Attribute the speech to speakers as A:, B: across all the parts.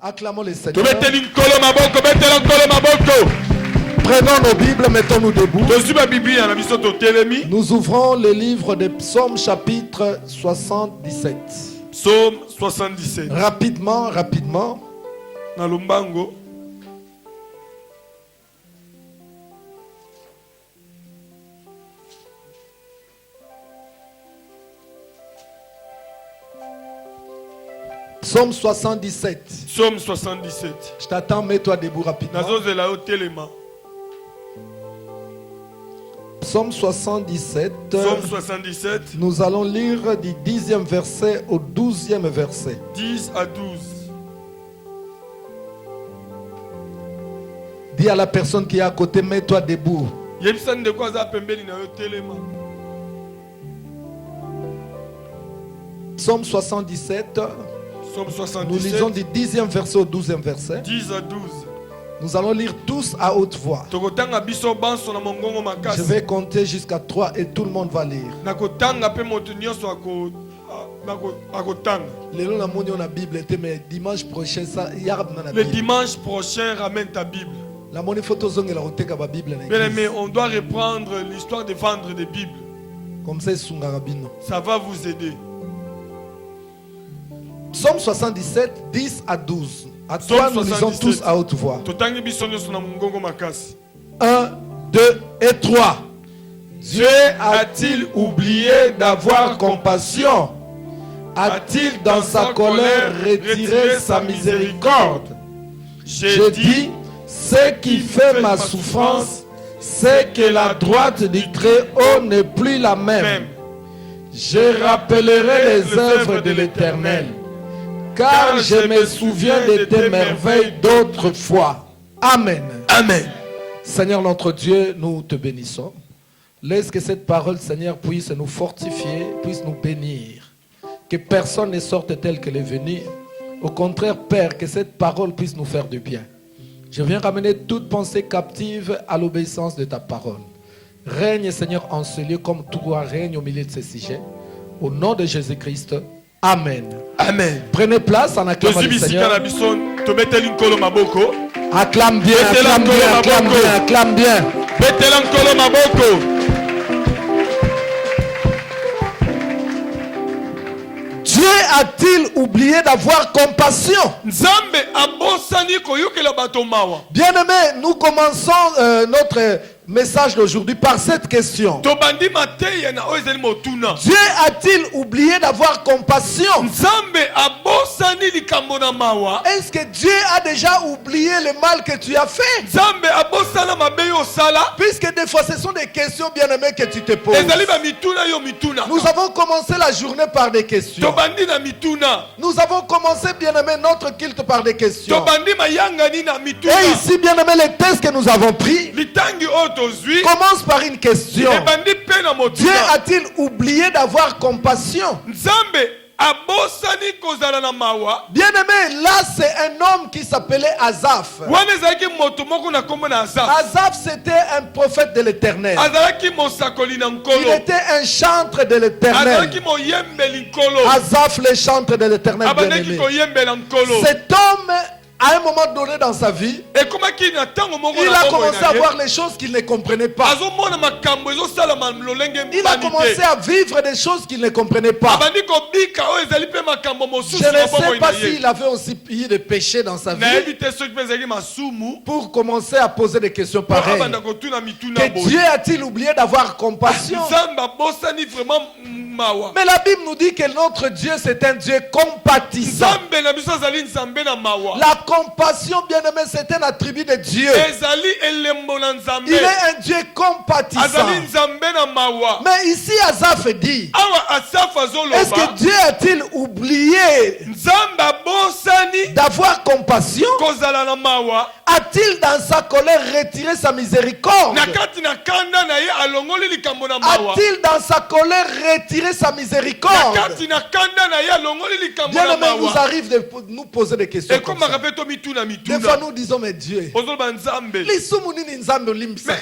A: Acclamons les Seigneurs.
B: Prenons nos Bibles, mettons-nous debout.
A: Nous ouvrons le livre des Psaumes chapitre 77.
B: Psaume 77.
A: Rapidement.
B: Na Lumbango.
A: Psaume 77.
B: Psaume 77.
A: Je t'attends, mets-toi debout rapidement. Psaume 77.
B: Psaume 77.
A: Nous allons lire du 10e verset au 12e verset.
B: 10 à 12.
A: Dis à la personne qui est à côté, mets-toi debout. Psaume 77.
B: Psaume 77.
A: Nous lisons du 10e verset au 12e verset.
B: 10 à 12.
A: Nous allons lire tous à haute voix. Je vais compter jusqu'à 3 et tout le monde va lire.
B: Le dimanche prochain, ramène ta Bible. Mais on doit reprendre l'histoire de vendre des Bibles.
A: Comme ça,
B: ça va vous aider.
A: Psaume 77, 10 à 12. À toi, nous lisons tous à haute voix. 1, 2 et 3. Dieu a-t-il oublié d'avoir compassion? A-t-il dans sa colère retiré sa miséricorde? J'ai dit, ce qui fait ma souffrance, c'est que la droite du Très-Haut n'est plus la même. Je rappellerai les œuvres de l'Éternel, car je me souviens de tes merveilles d'autrefois. Amen.
B: Amen.
A: Seigneur notre Dieu, nous te bénissons. Laisse que cette parole, Seigneur, puisse nous fortifier, puisse nous bénir. Que personne ne sorte tel qu'elle est venue. Au contraire, Père, que cette parole puisse nous faire du bien. Je viens ramener toute pensée captive à l'obéissance de ta parole. Règne, Seigneur, en ce lieu comme toi règne au milieu de ces sujets. Au nom de Jésus-Christ. Amen.
B: Amen.
A: Prenez place en acclamant le Seigneur. Acclame bien, acclame bien. Dieu a-t-il oublié d'avoir compassion? Bien-aimés, nous commençons notre message d'aujourd'hui par cette question. Dieu a-t-il oublié d'avoir compassion? Est-ce que Dieu a déjà oublié le mal que tu as fait? Puisque des fois ce sont des questions, bien-aimés, que tu te poses. Nous avons commencé la journée par des questions. Nous avons commencé, bien-aimés, notre culte par des questions. Et ici, bien-aimés, les tests que nous avons pris commence par une question. Dieu a-t-il oublié d'avoir compassion? Bien-aimé, là c'est un homme qui s'appelait Asaph. Asaph, c'était un prophète de l'Éternel. Il était un chantre de l'Éternel. Asaph, le chantre de l'Éternel, bien-aimé. Cet homme, à un moment donné dans sa vie, il a commencé à voir les choses qu'il ne comprenait pas. Il a commencé à vivre des choses qu'il ne comprenait pas. Je ne sais pas s'il avait aussi eu des péchés dans sa vie pour commencer à poser des questions pareilles. Que Dieu a-t-il oublié d'avoir compassion? Mais la Bible nous dit que notre Dieu c'est un Dieu compatissant. La compassion, bien-aimé, c'est un attribut de Dieu. Il est un Dieu compatissant. Mais ici, Asaph dit, est-ce que Dieu a-t-il oublié d'avoir compassion? A-t-il dans sa colère retiré sa miséricorde? A-t-il dans sa colère retiré retirer sa miséricorde. Bien-aimé, il nous arrive de nous poser des questions comme ça. Des fois nous disons, mais Dieu,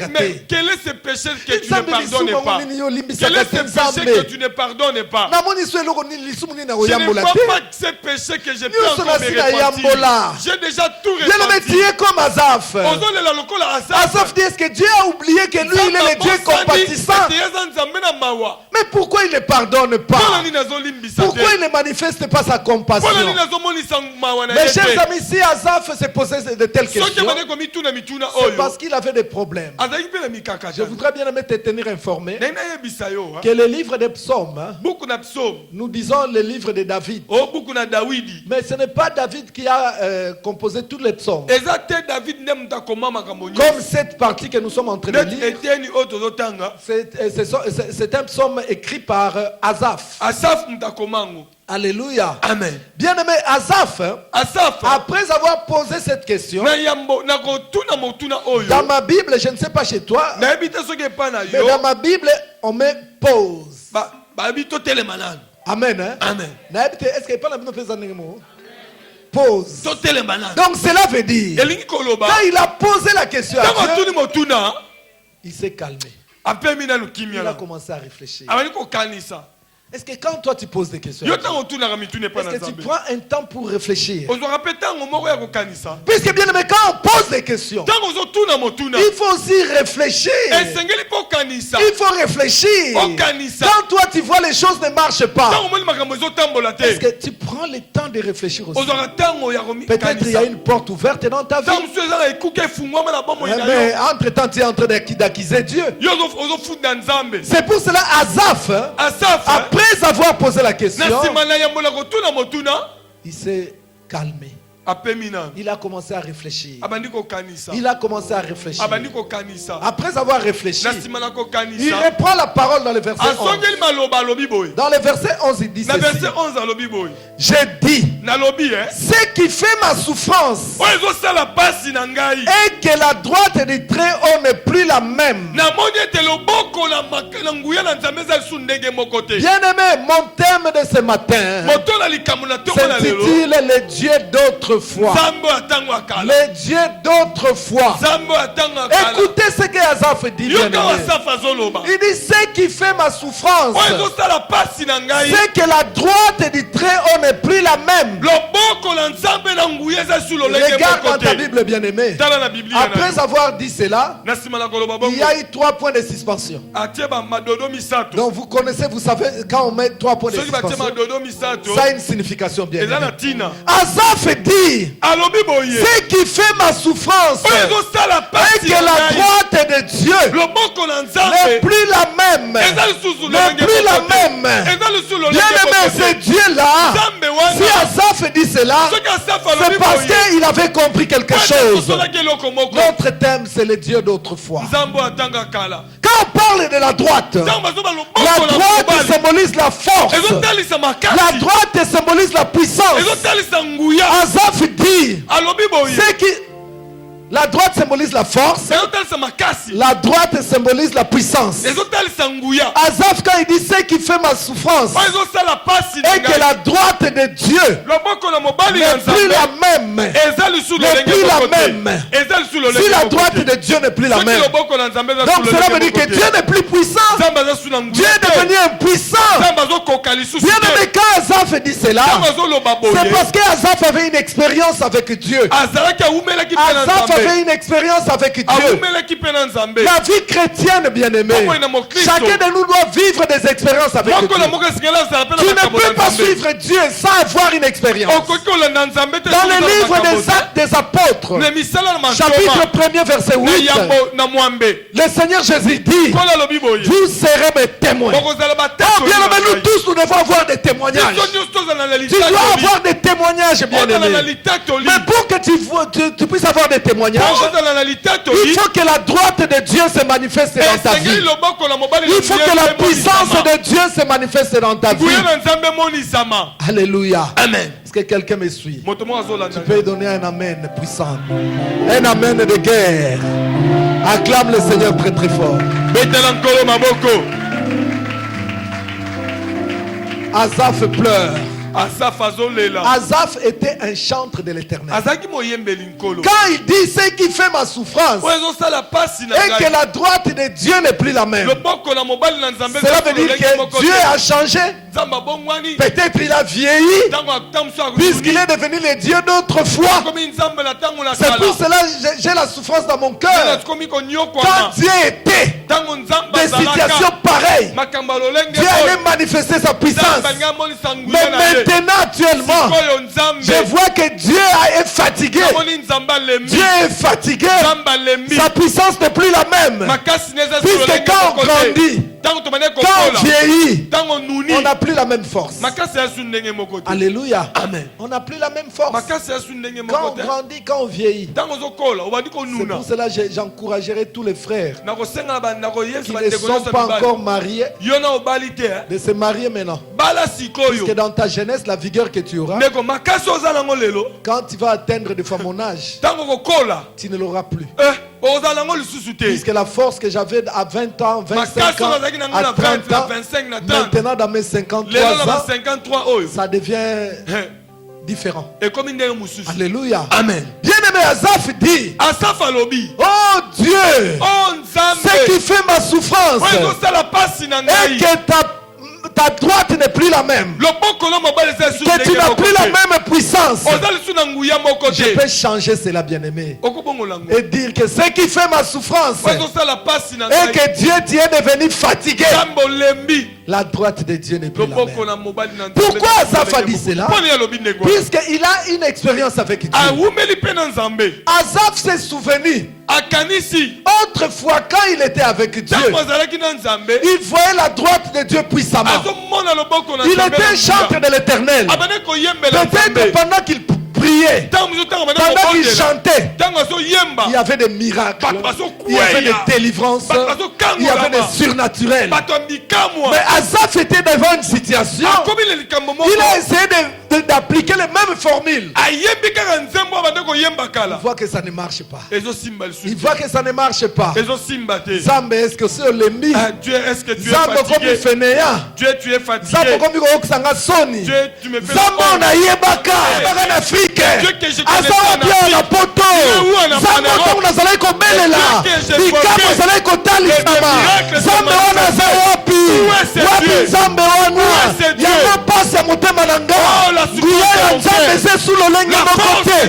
B: mais quel est ce péché que tu ne pardonnes pas? Quel est ce péché que tu ne pardonnes pas? Ce n'est pas ce péché que je peux encore me repentir. J'ai déjà tout repenti.
A: Tu es comme Asaph. Asaph dit, est-ce que Dieu a oublié que lui, il est le Dieu compatissant? Mais pourquoi il ne pardonne pas? Pourquoi il ne manifeste pas sa compassion? Mes chers amis, si Asaph s'est posé de telles questions, c'est parce qu'il avait des problèmes. Je voudrais bien te tenir informé que le livre des psaumes, nous disons le livre de David. Mais ce n'est pas David qui a composé tous les psaumes. Comme cette partie que nous sommes en train de lire, c'est un psaume écrit par Asaph. Alléluia.
B: Amen.
A: Bien-aimé, Asaph, après avoir posé cette question, dans ma Bible, je ne sais pas chez toi, mais dans ma Bible, on met pause. Amen. Hein?
B: Amen.
A: Est-ce qu'il n'y a pas la même chose? Pause. Donc cela veut dire, quand il a posé la question à Dieu, il s'est calmé. Il a commencé à réfléchir. Est-ce que quand toi tu poses des questions, est-ce que tu prends un temps pour réfléchir? Puisque bien aimé, quand on pose des questions, il faut aussi réfléchir. Il faut réfléchir. Quand toi tu vois les choses ne marchent pas, est-ce que tu prends le temps de réfléchir aussi? Peut-être il y a une porte ouverte dans ta vie, mais entre-temps tu es en train d'accuser Dieu. C'est pour cela Asaph, après avoir posé la question, il s'est calmé. Il a commencé à réfléchir. Il a commencé à réfléchir. Après avoir réfléchi, il reprend la parole dans le verset 11. Dans le verset 11, il dit ceci. J'ai dit, ce qui fait ma souffrance et que la droite du Très-Haut n'est plus la même. Bien-aimé, mon thème de ce matin s'intitule le Dieu d'autrefois. Le Dieu d'autrefois. Écoutez ce que Asaph dit. Bien aimé. Il dit, ce qui fait ma souffrance, c'est que la droite du Très-Haut n'est plus la même. Regarde dans ta Bible, bien aimé. Après avoir dit cela, il y a eu 3 points de suspension. Donc vous connaissez, vous savez, quand on met 3 points de suspension, ça a une signification bien aimé. Asaph dit, ce qui fait ma souffrance et que la droite de Dieu n'est plus la même. N'est plus la même. Bien aimé, ce Dieu-là, si Asaph dit cela, c'est parce qu'il avait compris quelque chose. Notre thème, c'est le Dieu d'autrefois. Quand on parle de la droite symbolise la force. La droite symbolise la puissance. Asaph dit, c'est qui... La droite symbolise la force. La droite symbolise la puissance. Asaph, quand il dit ce qui fait ma souffrance et que la droite de Dieu n'est plus la même. N'est plus la même. Si la droite de Dieu n'est plus la même, donc cela veut dire que Dieu n'est plus puissant. Dieu est devenu impuissant. Bien aimé, quand Asaph dit cela, c'est parce qu'Asaph avait une expérience avec Dieu. Asaph avait une expérience avec Dieu. La vie chrétienne, bien aimée, chacun de nous doit vivre des expériences avec Dieu. Tu ne peux pas suivre Dieu sans avoir une expérience. Dans le livre des Actes des Apôtres, chapitre 1er, verset 8, le Seigneur Jésus dit, vous serez mes témoins. Oh, bien aimé, nous tous, nous devons avoir des témoignages. Tu dois avoir des témoignages, bien aimé. Mais pour que tu puisses avoir des témoignages, il faut que la droite de Dieu se manifeste dans ta vie. Il faut que la puissance de Dieu se manifeste dans ta vie. Alléluia.
B: Amen.
A: Est-ce que quelqu'un me suit? Tu peux donner un amen puissant. Un amen de guerre. Acclame le Seigneur très très fort. Asaph pleure.
B: Asaph
A: était un chantre de l'Éternel.
B: Quand
A: il dit ce qui fait ma souffrance et que la droite de Dieu n'est plus la même, cela veut dire que Dieu a changé. Peut-être il a vieilli puisqu'il est devenu le Dieu d'autrefois. C'est pour cela que j'ai la souffrance dans mon cœur. Quand Dieu était des situations pareilles, Dieu allait manifester sa puissance. Mais maintenant, actuellement, je vois que Dieu est fatigué. Dieu est fatigué. Sa puissance n'est plus la même. Puisque quand on grandit, quand on vieillit, on n'a plus la même force. Alléluia.
B: Amen.
A: On n'a plus la même force. Quand on grandit, quand on vieillit. C'est pour cela que j'encouragerai tous les frères qui ne sont pas encore mariés de se marier maintenant. Puisque dans ta jeunesse, la vigueur que tu auras, quand tu vas atteindre de mon âge, tu ne l'auras plus. Puisque la force que j'avais à 20 ans, 25 ans, à 30 ans, maintenant dans mes 53 ans, ça devient différent. Alléluia.
B: Amen.
A: Bien-aimé, Asaph dit, oh Dieu, ce qui fait ma souffrance et que ta droite n'est plus la même, que tu n'as plus la même puissance. Je peux changer cela, bien-aimé, et dire que ce qui fait ma souffrance et que Dieu t'y est devenu fatigué, la droite de Dieu n'est plus la même. Pourquoi Asaph a dit cela? Puisqu'il a une expérience avec Dieu. Asaph s'est souvenu autrefois, quand il était avec Dieu, il voyait la droite de Dieu puissamment. Il était un chantre de l'Éternel. Peut-être pendant qu'il priait, pendant qu'il chantait, il y avait des miracles, il y avait des délivrances, il y avait des surnaturels. Mais Asaph était devant une situation, il a essayé d'appliquer les mêmes formules. Il voit que ça ne marche pas. Il voit que ça ne marche pas. Zambe, est-ce que c'est Olembi? Zambe comme Fenéa. Zambe comme Oksanga Soni. Zambe on a yebaka en Afrique. Asawa bien la poto. Zambe on a zalai ko belela. Bikamo zalai ko talisama. Zambe on a zawapi. Wapi Zambe on. Yako passe motema nanga.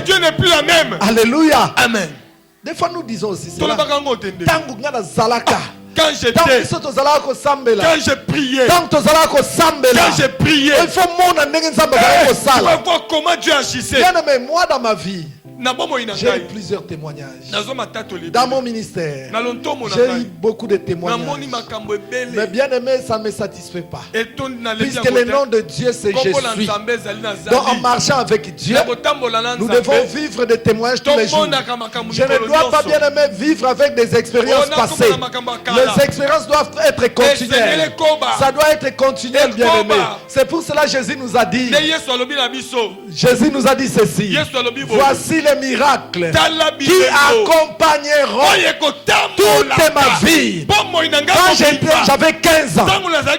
B: Dieu n'est plus la même.
A: Alléluia.
B: Amen.
A: Des fois nous disons aussi cela. Quand j'ai
B: prié,
A: quand j'ai prié, il faut
B: voir comment Dieu agissait.
A: Bien-aimé, moi dans ma vie, j'ai eu plusieurs témoignages. Dans mon ministère, j'ai eu beaucoup de témoignages. Mais bien aimé, ça ne me satisfait pas. Puisque le nom de Dieu, c'est je suis. Donc en marchant avec Dieu, nous devons vivre des témoignages tous les jours. Je ne dois pas, bien aimé, vivre avec des expériences passées. Les expériences doivent être continuelles. Ça doit être continuel, bien aimé. C'est pour cela que Jésus nous a dit. Jésus nous a dit ceci. Voici les miracles qui accompagneront toute ma vie. Quand j'avais 15 ans,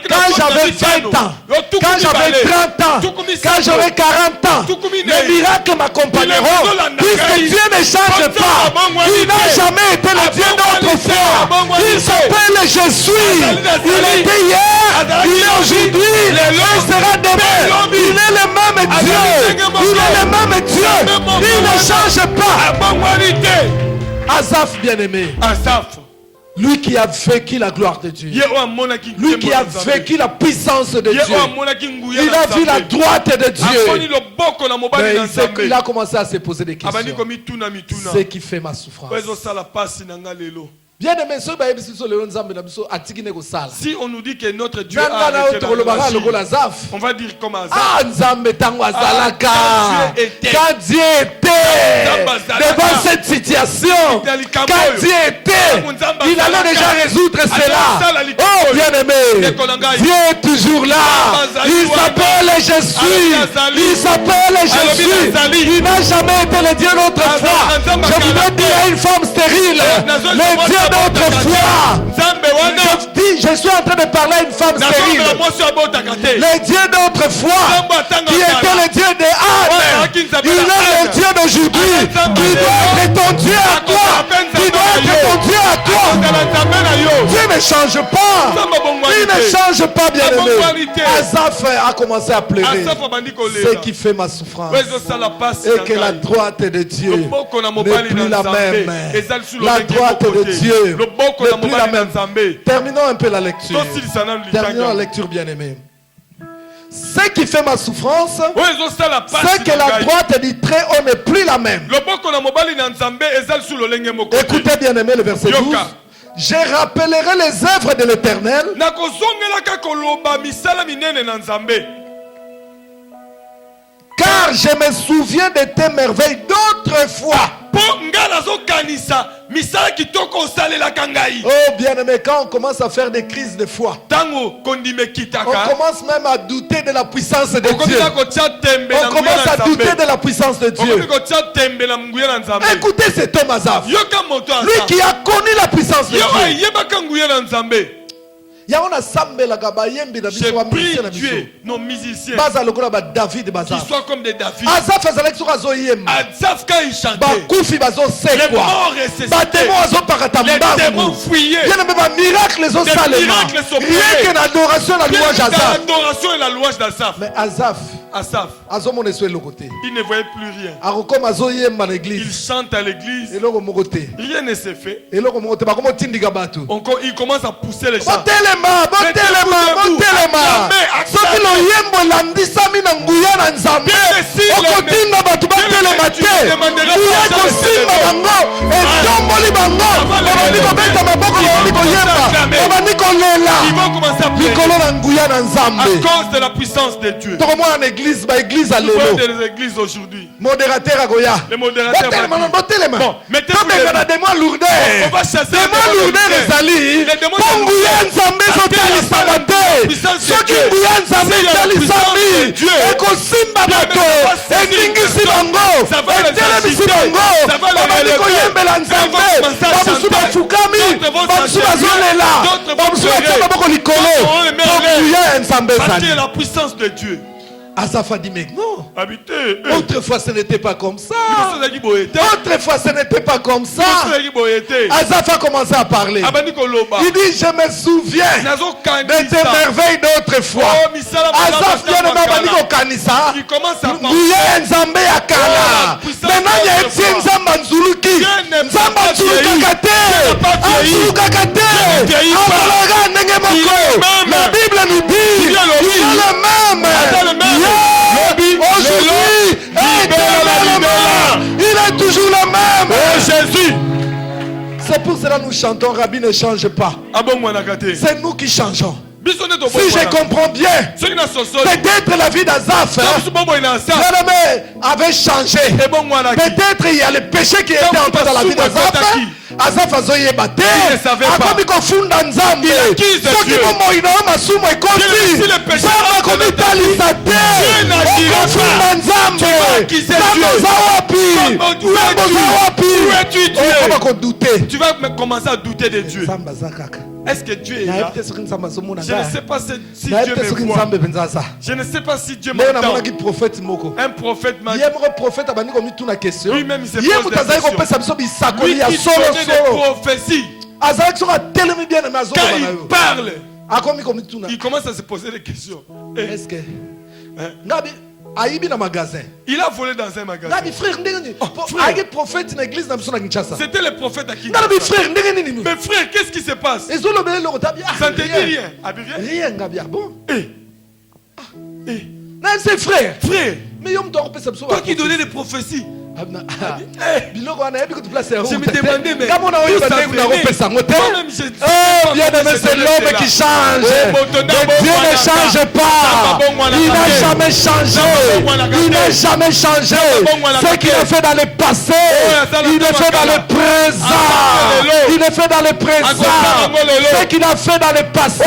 A: quand j'avais 20 ans, quand j'avais 30 ans, quand j'aurai 40 ans, les miracles m'accompagneront. Puisque Dieu ne change pas. Il n'a jamais été le Dieu d'autrefois. Il s'appelle Je suis. Il était hier, il est aujourd'hui, il sera demain. Il est le même Dieu. Il est le même Dieu. Il ne change pas. Asaph, bien-aimé.
B: Asaph,
A: lui qui a vécu la gloire de Dieu, lui qui a vécu la puissance de Dieu, il a vu la droite de Dieu. Mais il a commencé à se poser des questions. Ce qui fait ma souffrance. Bien aimé,
B: si on nous dit que notre Dieu a arrêté,
A: on va dire comme Asaph. Quand Dieu était devant cette situation, quand Dieu était, il allait déjà résoudre cela. Oh bien aimé, Dieu est toujours là. Il s'appelle Je suis. Il s'appelle Je suis. Il n'a jamais été le Dieu d'autrefois. Je voudrais dire à une femme stérile, le Dieu d'autrefois. Je suis en train de parler à une femme stérile. Le Dieu d'autrefois, qui était le Dieu de Anne, il est le Dieu d'aujourd'hui, qui doit être ton Dieu à toi, qui doit être ton Dieu à toi. Dieu ne change pas. Il ne change pas, bien aimé. Asaph a commencé à pleurer. Ce qui fait ma souffrance. Et que la droite de Dieu n'est plus la même. La droite de Dieu n'est plus la même. Terminons un peu la lecture. Terminons la lecture, bien aimé. Ce qui fait ma souffrance, c'est que la droite du Très-Haut n'est plus la même. Écoutez, bien aimé, le verset 12. Je rappellerai les œuvres de l'Éternel. Car je me souviens de tes merveilles d'autrefois. Oh bien aimé, quand on commence à faire des crises de foi, on commence même à douter de la puissance de Dieu. On commence à douter de la puissance de Dieu. Écoutez cet homme Asaph, lui qui a connu la puissance de Dieu. J'ai pris Dieu, nos musiciens, qui soient comme des David. Asaph quand il chantait, les morts ressuscitaient, les démons fuyaient, les miracles s'opéraient. Rien que l'adoration et
B: la louange d'Asaph.
A: Mais Asaph,
B: il ne voyait plus rien. Il chante à l'église, rien ne s'est fait. Il commence à pousser les gens. Ils vont commencer à pleurer à cause de la puissance de Dieu. Des églises aujourd'hui.
A: Modérateur Agoya.
B: Les modérateurs.
A: Bon, mettez-vous les
B: démons lourdeurs. On va chasser les
A: démons lourdeurs. Les démons
B: parce que la puissance de Dieu.
A: Asaph a dit mais non. Autrefois ce n'était pas comme ça. Autrefois ce n'était pas comme ça. Asaph a commencé à parler. Il dit je me souviens de tes merveilles d'autrefois. Asaph vient de m'abaniko kanisa.
B: Il commence à parler.
A: Nzambe ya kala. Maintenant il y a un Nzamba Nzuluki. Nzamba Nzulukakate. Nzulukakate. La Bible nous dit il est le même. Aujourd'hui, il est toujours le même.
B: Oh Jésus.
A: C'est pour cela que nous chantons, Rabbi ne change pas. C'est nous qui changeons. Si je comprends bien, peut-être la vie d'Asaph avait changé. Peut-être il y a le péché qui était entré dans la vie d'Asaph. Asaph azoye bate. Akomi kofunda nzambe. Soki bomo inaoma sumo ekoti. Sama komitalisa te. Okofunda nzambe. Nzambe za wapi. Nzambe za wapi. Okoma kodute.
B: Tu vas commencer à douter de Dieu.
A: Nzamba zakaka.
B: Est-ce que Dieu est là? Je ne sais pas si Dieu me voit. Je ne sais pas si Dieu m'entend. Un prophète m'a dit. Lui-même il se pose des questions. Lui qui connaît des prophéties. Quand il parle, il commence à se poser des questions.
A: Est-ce que
B: il a volé dans un magasin. C'était le prophète à qui. Mais frère, qu'est-ce qui se passe? Ça ne te dit rien.
A: Rien. Bon. C'est frère.
B: Frère. Toi qui donnais des prophéties. Je me demandais, mais
A: c'est l'homme qui change. Dieu ne change pas. Il n'a jamais changé. Il n'a jamais changé. Ce qu'il a fait dans le passé, il le fait dans le présent. Il le fait dans le présent. Ce qu'il a fait dans le passé,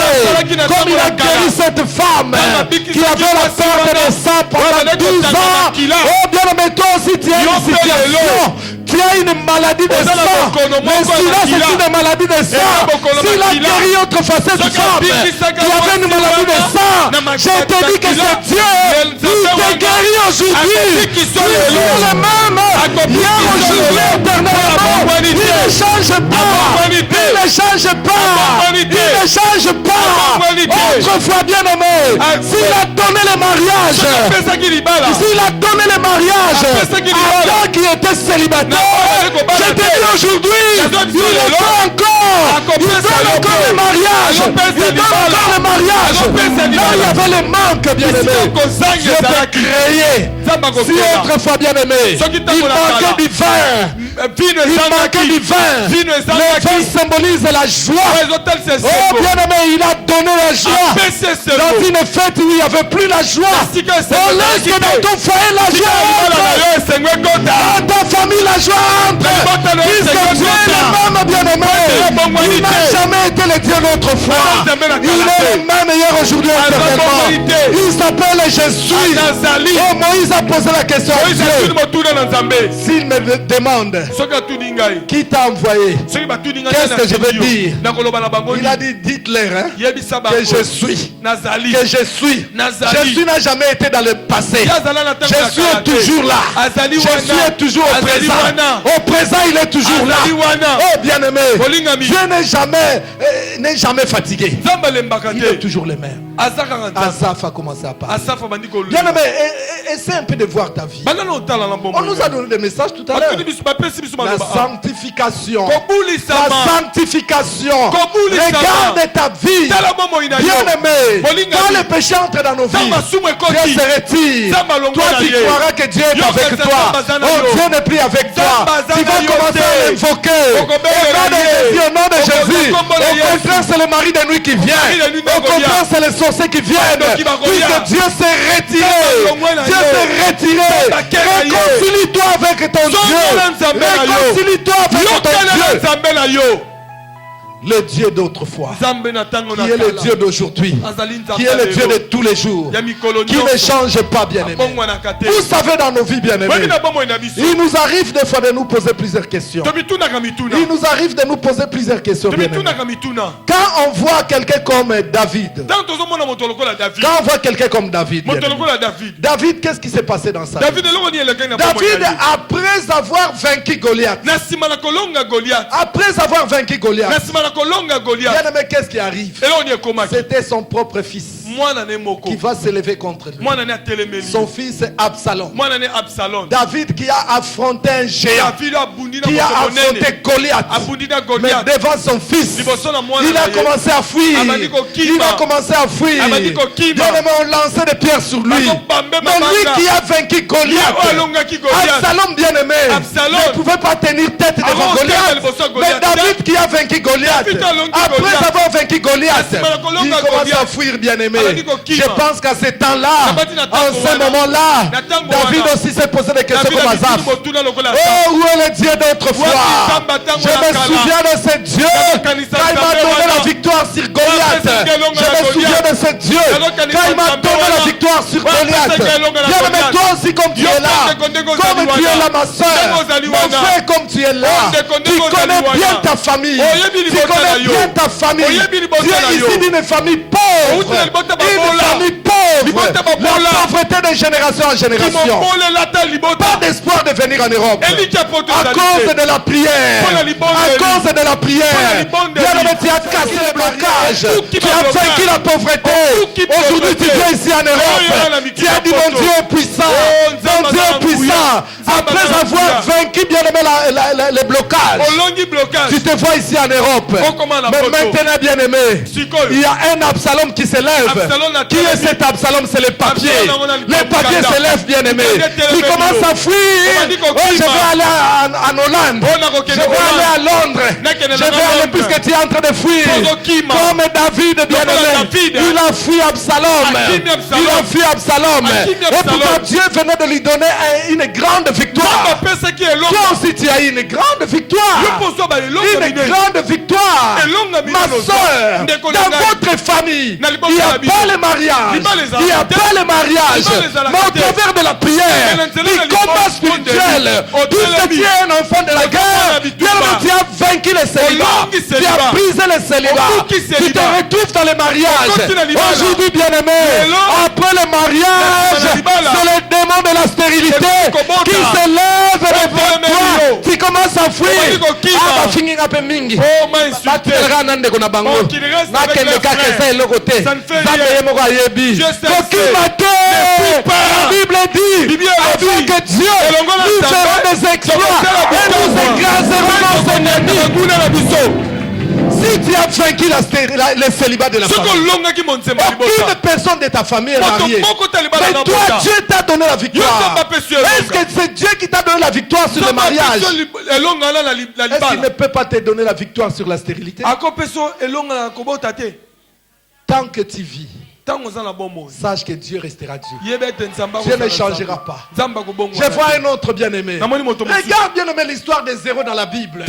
A: comme il a guéri cette femme qui avait la perte de sang pendant 12 ans. Oh bien, mais toi aussi tu es une situation Tu as une maladie de sang. Mais celui-là, c'est une maladie de sang. S'il a guéri autrefois cette femme qui avait une maladie de sang, je te dis que c'est Dieu. Il te guérit aujourd'hui. Il est le même. Hier, aujourd'hui, éternellement. Il ne change pas. Il ne change pas. Il ne change pas. Autrefois, bien aimé, s'il a donné le mariage, s'il a donné le mariage à ceux qui étaient célibataires, je te dis aujourd'hui, il le fait encore. Il donne encore le mariage. Il donne encore le mariage. Là, il y avait le manque, bien aimé. Dieu peut créer. Si autrefois, bien aimé, il manquait du vin. Il manquait du vin. Le vin symbolise la joie. Oh, bien aimé, il a donné la joie. Dans une fête où il n'y avait plus la joie. Oh, laisse que dans ton foyer la joie entre. Dans ta famille la joie entre. Puisque Dieu est le même, bien aimé. Il n'a jamais été le Dieu d'autrefois. Il est le même hier, aujourd'hui, éternellement. Il s'appelle Jésus. Oh, Moïse a posé la question à Dieu. S'il me demande qui t'a envoyé, qu'est-ce que je vais dire? Il a dit, dites-leur que je suis. Que je suis. Jésus n'a jamais été dans le passé. Jésus est toujours là. Jésus est toujours au présent. Au présent, il est toujours là. Oh, bien-aimé, Dieu n'est jamais fatigué. Il est toujours le même. Asaph a commencé à parler. Bien-aimé, essaie un peu de voir ta vie. On nous a donné des messages tout à l'heure. La sanctification. La sanctification. Regarde ta vie. Bien-aimé, quand le péché entre dans nos vies, Dieu se retire. Toi, tu croiras que Dieu est avec toi. Oh, Dieu n'est plus avec toi. Tu vas commencer à l'invoquer. Au nom de Jésus. Au contraire, c'est le mari de nuit qui vient. Au contraire, c'est les sorciers qui viennent. Puisque Dieu s'est retiré. Dieu s'est retiré. Réconcilie-toi avec ton Dieu. Réconcilie-toi avec ton Dieu. Le Dieu d'autrefois, qui est le Dieu d'aujourd'hui, qui est le Dieu de tous les jours, qui ne change pas, bien-aimé. Vous savez, dans nos vies, bien-aimés, il nous arrive des fois de nous poser plusieurs questions. Il nous arrive de nous poser plusieurs questions, bien-aimés. Quand on voit quelqu'un comme David, quand on voit quelqu'un comme David, David, qu'est-ce qui s'est passé dans sa vie? David, après avoir vaincu Goliath, après avoir vaincu Goliath, bien aimé, qu'est-ce qui arrive? C'était son propre fils qui va s'élever contre lui. Son fils Absalom. David qui a affronté un géant, qui a affronté Goliath, mais devant son fils, il a commencé à fuir. Il a commencé à fuir. Bien aimé, on lançait des pierres sur lui. Mais lui qui a vaincu Goliath, Absalom, bien aimé, ne pouvait pas tenir tête devant Goliath. Mais David qui a vaincu Goliath, après avoir vaincu Goliath, il commence à fuir, bien aimé. Je pense qu'à ce temps-là, en ce moment-là, David aussi s'est posé des questions comme Asaph. Oh, où est le Dieu d'autrefois? Je me souviens de ce Dieu quand il m'a donné la victoire sur Goliath. Je me souviens de ce Dieu quand il m'a donné la victoire sur Goliath. Bien aimé, toi aussi comme tu es là, comme tu es là, ma soeur, mon frère, comme tu es là, tu connais bien ta famille. Tu connais bien ta famille. Tu es ici d'une famille pauvre. Une famille pauvre. La pauvreté de génération en génération. Pas d'espoir de venir en Europe. À cause de la prière. À cause de la prière. Bien aimé, tu as cassé le blocage. Tu as vaincu la pauvreté. Aujourd'hui, tu viens ici en Europe. Tu as dit mon Dieu est puissant. Mon Dieu est puissant. Après avoir vaincu, bien aimé, les blocages, tu te vois ici en Europe. Mais maintenant, bien aimé, il y a un Absalom qui s'élève. Qui est cet Absalom? C'est le papier. Les papiers s'élèvent, bien aimé. Tu commences à fuir. Oh, je vais aller en Hollande. Je vais aller à Londres. Je vais aller puisque tu es en train de fuir. Comme David, bien aimé. Il a fui Absalom. Il a fui Absalom. Et pourtant Dieu venait de lui donner une grande victoire. Toi aussi tu as a eu une grande victoire. Une grande victoire. Ma soeur, dans votre famille, il n'y a pas le mariage. Il n'y a pas le mariage. Mais au travers de la prière, du combat spirituel, puisque tu es un enfant de la guerre, tu as vaincu le célibat. Tu as brisé le célibat. Tu te retrouves dans le mariage. Aujourd'hui, bien-aimé, après le mariage, c'est le démon de la stérilité qui se lève devant toi. Tu commences à fuir. La Bible dit avec Dieu nous ferons des exploits et nous écraserons nos ennemis. Si tu as vaincu le célibat de la famille, aucune personne de ta famille est mariée. Mais toi, Dieu t'a donné la victoire. Est-ce que c'est Dieu qui t'a donné la victoire sur le mariage? Est-ce qu'il ne peut pas te donner la victoire sur la stérilité? Tant que tu vis, sache que Dieu restera Dieu. Dieu ne changera pas. Je vois un autre bien-aimé. Regarde bien-aimé l'histoire des héros dans la Bible.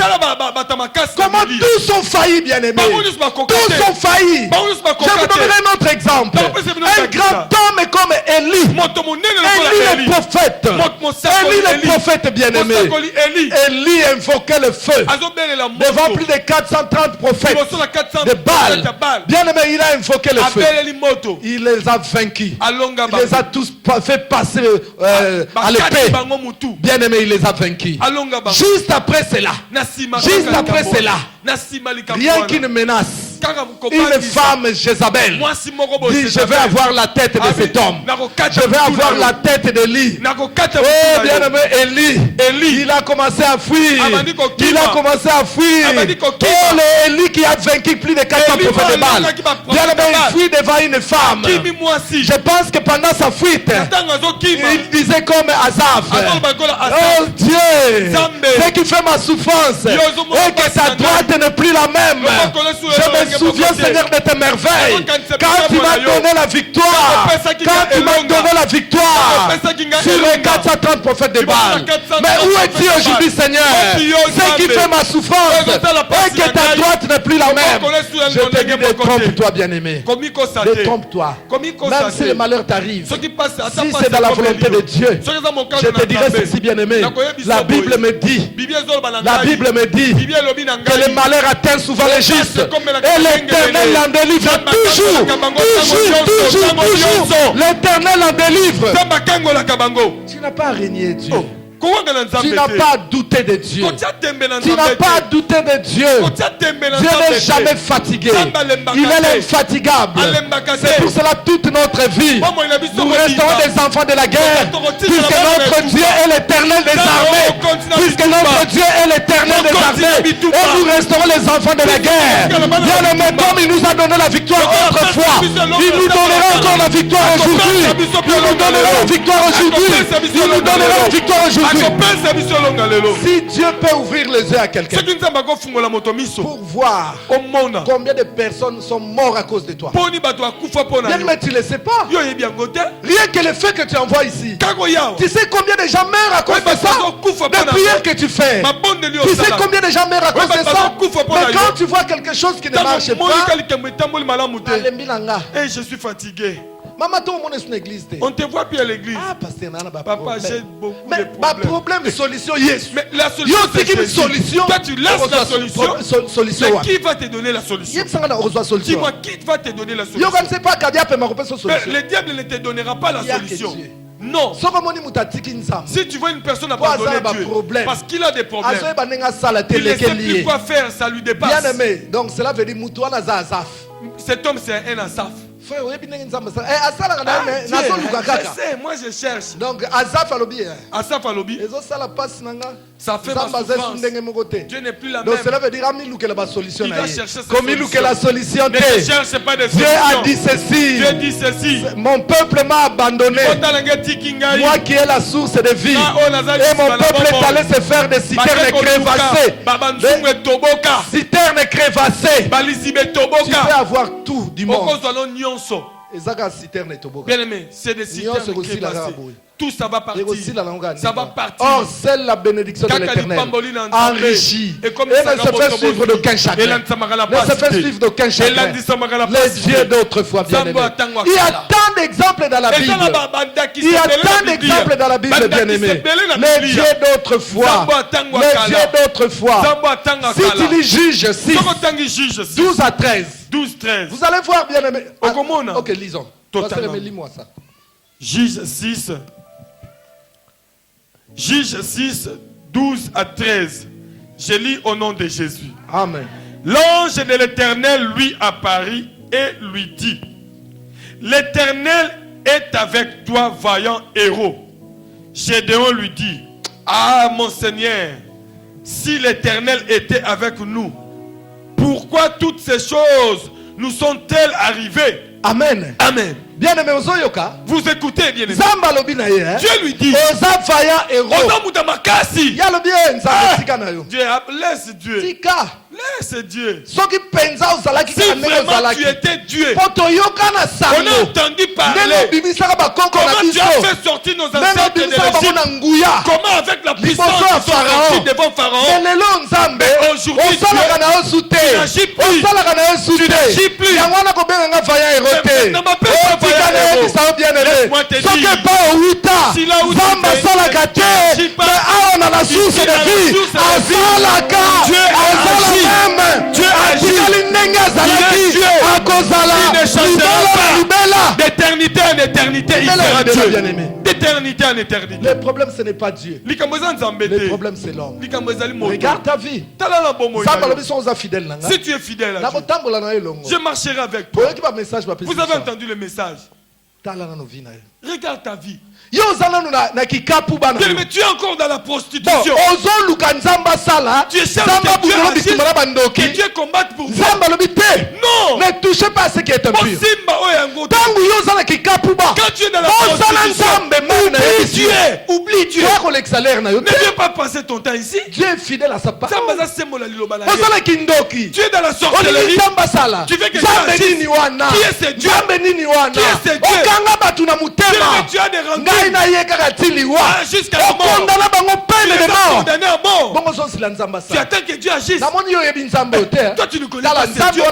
A: Comment tous sont faillis, bien-aimé. Tous sont faillis. Je vous donnerai un autre exemple. Un grand homme comme Élie. Élie le prophète. Élie le prophète, bien-aimé. Élie invoquait le feu devant plus de 430 prophètes de Baal. Bien-aimé, il a invoqué le feu. Il les a vaincus. Il les a tous fait passer à l'épée. Bien aimé, il les a vaincus. Juste après cela, rien qu'une menace, une femme Jézabel dit: je vais avoir la tête de cet homme. Je vais avoir la tête d'Élie. Oh bien aimé, Élie, il a commencé à fuir. Il a commencé à fuir. Oh Élie qui a vaincu plus de 400 prophètes de Baal. Bien aimé, il fuit devant une femme. Je pense que pendant sa fuite, il disait comme Asaph: oh Dieu, ce qui fait ma souffrance et que ta droite n'est plus la même. Je me souviens, Seigneur, de tes merveilles. Quand tu m'as donné la victoire, sur les 430 prophètes de Baal. Mais où es-tu aujourd'hui, Seigneur? Ce qui fait ma souffrance et que ta droite n'est plus la même. Je te dis, détrompe-toi, bien-aimé. Détrompe-toi. Même si le malheur t'arrive, si c'est dans la volonté de Dieu, je te dirai ceci, bien-aimé. La Bible me dit que le malheur atteint souvent les justes et l'Éternel en délivre toujours. L'Éternel en délivre. Tu n'as pas régné Dieu. Tu n'as pas douté de Dieu. Tu n'as pas douté de Dieu. Dieu n'est jamais fatigué. Il est l'infatigable. C'est pour cela toute notre vie, nous resterons des enfants de la guerre. Puisque notre Dieu est l'Éternel des armées. Puisque notre Dieu est l'Éternel des armées. Et nous resterons les enfants de la guerre. Bien aimé, comme il nous a donné la victoire autrefois, il nous donnera encore la victoire aujourd'hui. Il nous donnera la victoire aujourd'hui. Il nous donnera la victoire aujourd'hui. Si Dieu peut ouvrir les yeux à quelqu'un pour voir combien de personnes sont mortes à cause de toi, bien, mais tu ne le sais pas. Rien que le fait que tu envoies ici, tu sais combien de gens meurent à cause de ça, de prières que tu fais. Tu sais combien de gens meurent à cause de ça. Mais quand tu vois quelque chose qui ne marche pas,
B: je suis fatigué.
A: Maman, tout le monde est sur l'église.
B: On te voit plus à l'église.
A: Ah, pasteur,
B: papa, j'ai beaucoup
A: de problèmes. Mais problème, solution, yes.
B: Mais la solution, c'est que toi, tu laisses la solution. Mais qui va te donner la solution? Dis-moi, qui va te donner la solution? Le diable ne te donnera pas la solution. Non. Si tu vois une personne abandonner Dieu parce qu'il a des problèmes, il ne sait plus quoi faire, ça lui dépasse.
A: Bien aimé, donc cela veut dire
B: cet homme c'est un Asaph. Je sais, moi je cherche.
A: Donc Asaph alobi.
B: Ça fait ma souffrance. Dieu n'est plus la même.
A: Donc cela veut dire il va chercher
B: comme il la solution. Ne cherche pas de solution.
A: Dieu a dit ceci.
B: Dieu dit ceci.
A: Mon peuple m'a abandonné. Moi qui est la source de vie. Et mon peuple est allé se faire des citernes crévassées. Citernes crévassées. Tu peux avoir tout du monde.
B: Bien aimé, c'est des citernes crémassées. Tout ça va partir. Ça va partir.
A: Or, c'est la bénédiction de l'Éternel. Enrichi. Et ne se fait suivre d'aucun chagrin. Ne se fait suivre d'aucun chagrin. Les dieux d'autrefois, bien aimés. Il y a tant d'exemples dans la Bible. Il y a tant d'exemples dans la Bible, bien aimés. Les dieux d'autrefois. Les dieux d'autrefois. Si tu lis Juge 6, 12 à 13.
B: 12-13.
A: Vous allez voir, bien aimé. Ok, lisons. Lis-moi ça.
B: Juge 6. Juge 6, 12 à 13. Je lis au nom de Jésus.
A: Amen.
B: L'ange de l'Éternel lui apparut et lui dit: l'Éternel est avec toi, vaillant héros. Gédéon lui dit: ah, mon Seigneur, si l'Éternel était avec nous, pourquoi toutes ces choses nous sont-elles arrivées?
A: Amen.
B: Amen.
A: Bien aimé, vous
B: écoutez, bien aimé.
A: Dieu
B: lui dit: Dieu, laisse Dieu. Laisse Dieu. Si vraiment tu étais Dieu, on a entendu parler comment tu as fait sortir nos ancêtres de l'Égypte, comment avec la puissance ils sont sortis devant Pharaon. Mais aujourd'hui tu n'agis plus. Tu n'agis plus. Maintenant laisse-moi te dire, si là où tu n'agis pas, Dieu agit. Il ne changera pas. D'éternité en éternité, il sera Dieu. D'éternité en éternité.
A: Le problème, ce n'est pas Dieu. Le problème, c'est l'homme. Regarde ta vie.
B: Si tu es fidèle à Dieu, je marcherai avec toi. Vous avez entendu le message. Regarde ta vie. Mais tu es encore dans la prostitution. Tu es cherché que Dieu combatte pour toi. Non.
A: Ne touchez pas à ce qui est impur.
B: Quand tu es dans la prostitution, oublie Dieu. Ne viens pas passer ton temps ici.
A: Dieu est fidèle à sa parole.
B: Tu es dans la sorcellerie. Tu fais que Dieu agisse. Qui est ce Dieu? Qui est ce Dieu? Tu as des rancœurs. Jusqu'à la mort. Tu attends que Dieu agisse. Toi tu ne connais pas ce Dieu.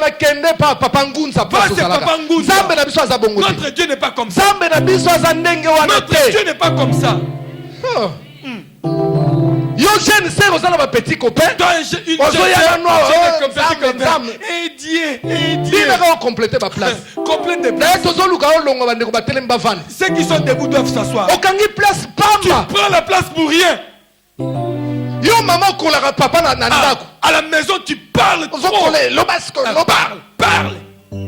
B: Notre Dieu n'est pas comme ça. Notre Dieu n'est pas comme ça.
A: Yo jeune sœur aux ala petit copain.
B: Une jeune
A: Dieu va compléter ma place.
B: Complète
A: place.
B: Ceux qui sont debout doivent s'asseoir.
A: Aucune place
B: tu prends la place pour rien.
A: Yo maman kolara papa na ndako.
B: À la maison tu parles trop. Parle.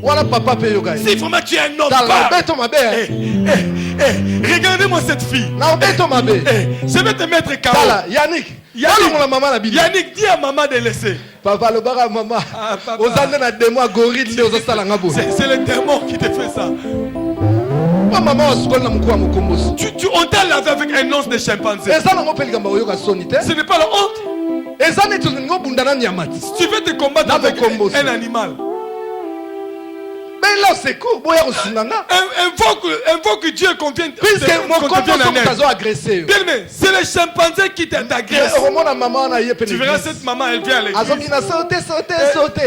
A: Voilà papa paye yo gars.
B: Si vraiment tu es un homme, regardez-moi cette fille. Je vais te mettre KO. Yannick, dis à maman de laisser.
A: Papa le bara maman.
B: C'est le démon qui te fait ça. On t'a lavé avec un os de chimpanzé. Ce n'est pas la honte. Tu veux te combattre avec un animal.
A: Mais là c'est court,
B: invoque Dieu convienne.
A: Puisque mon corps agressé.
B: Bien mais c'est le chimpanzé qui t'agresse. Tu verras cette maman, elle vient à l'église. Elle saute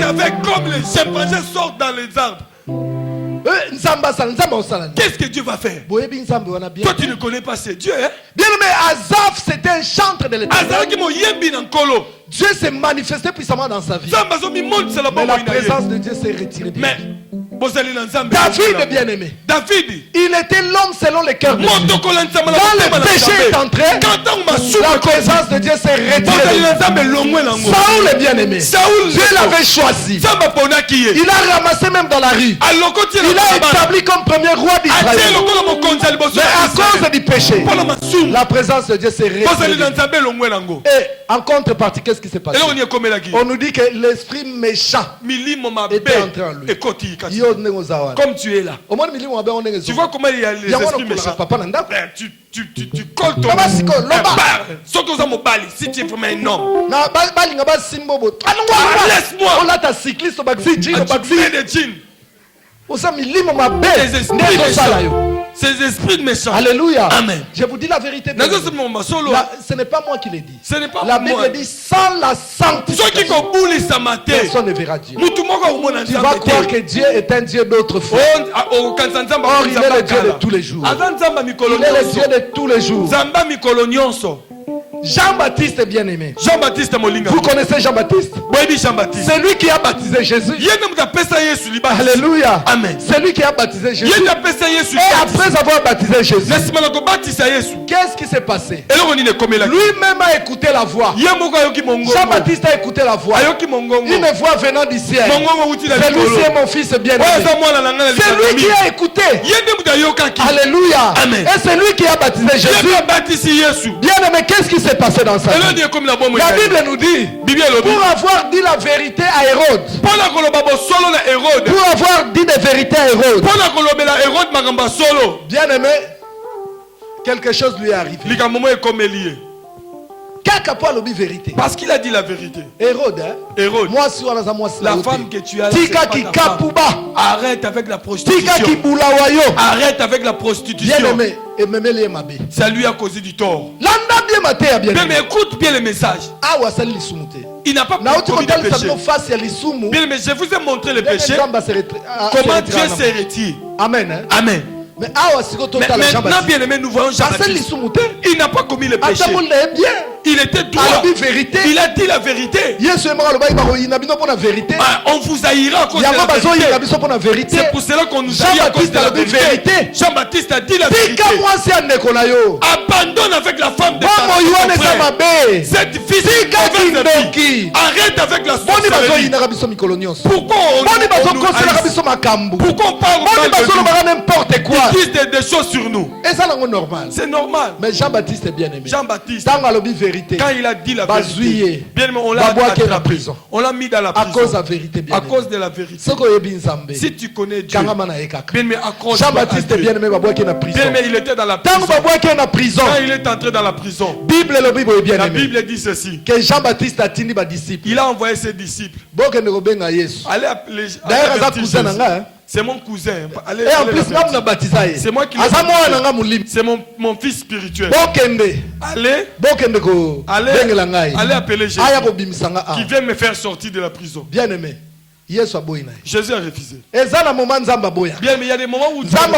B: avec comme les chimpanzés sortent dans les arbres. Qu'est-ce que Dieu va faire? Toi tu ne connais pas ce Dieu, hein?
A: Bien mais Azaf c'était un chantre de l'Éternel. Dieu s'est manifesté puissamment dans sa vie. Mais la présence de Dieu s'est retirée.
B: Mais
A: David, bien aimé.
B: David,
A: il était l'homme selon le cœur de Dieu. Quand le péché est entré, la présence de Dieu s'est retirée. Saoul est bien aimé. Dieu l'avait choisi. Il a ramassé même dans la rue. Il a établi comme premier roi d'Israël. Mais à cause du péché, la présence de Dieu s'est retirée. Et En contrepartie, qu'est-ce qui s'est passé? On nous dit que l'esprit méchant était entré en lui.
B: Comme tu es là. Tu vois comment il y a les esprits méchants. Tu colles ton barre. Si tu es vraiment un homme. Laisse-moi. Des jeans. Ces esprits méchants.
A: Alléluia.
B: Amen.
A: Je vous dis la vérité. Ce n'est pas moi qui l'ai dit.
B: Ce n'est pas
A: la Bible dit sans la sanctification, personne ne verra Dieu. Tu vas croire que Dieu est un Dieu d'autrefois. Or, il est le Dieu de tous les jours. Il est le Dieu de tous les jours. Jean-Baptiste bien-aimé. Vous connaissez Jean-Baptiste? C'est lui qui a baptisé Jésus. Alléluia.
B: Amen.
A: C'est lui qui a baptisé Jésus. Et après avoir baptisé Jésus, qu'est-ce qui s'est passé? Lui-même a écouté la voix. Jean-Baptiste a écouté la voix. Une voix venant du ciel. Celui-ci est mon fils bien-aimé. C'est lui qui a écouté. Alléluia.
B: Amen.
A: Et c'est lui qui a baptisé Jésus. Bien-aimé, qu'est-ce qui s'est passé dans sa vie? La Bible nous dit, pour avoir dit la vérité à Hérode, pour avoir dit des vérités à Hérode, bien aimé, quelque chose lui est arrivé. Vérité.
B: Parce qu'il a dit la vérité.
A: Hérode,
B: la femme que tu as, arrête avec la prostitution. Arrête avec la prostitution. Ça lui a causé du tort. Mais écoute bien le message. Il n'a pas commis de péché. Bien, mais je vous ai montré le péché. Comment Dieu s'est retiré.
A: Amen.
B: Amen.
A: Mais
B: maintenant, bien aimé, nous voyons Jean-Baptiste. Il n'a pas commis le péché. Il était droit. Il a dit la vérité. On vous haïra à cause de la vérité. C'est pour cela qu'on nous haït à cause de la vérité. Jean-Baptiste a dit la vérité. Abandonne avec la femme de ta frère. Cette fille arrête avec la sorcellerie. Pourquoi on parle
A: n'importe quoi?
B: Ils disent des choses sur nous. C'est normal.
A: Mais Jean-Baptiste est bien aimé.
B: Jean-Baptiste, quand il a dit la vérité, bien aimé, on l'a attrapé. On l'a mis dans la prison. À cause de la vérité. Si tu connais Dieu, bien aimé, accroche.
A: Jean-Baptiste est bien aimé.
B: Bien aimé, il était dans la prison. Quand il est entré dans la prison, la Bible dit ceci.
A: Que Jean-Baptiste a tenu ses disciples.
B: Il a envoyé ses disciples. Allez appeler Jésus. C'est mon cousin. Allez,
A: et en plus,
B: c'est moi qui l'ai. C'est mon fils spirituel. Allez appeler Jésus qui vient me faire sortir de la prison.
A: Bien aimé.
B: Jésus a refusé.
A: Bien,
B: mais il y a des moments où Dieu peut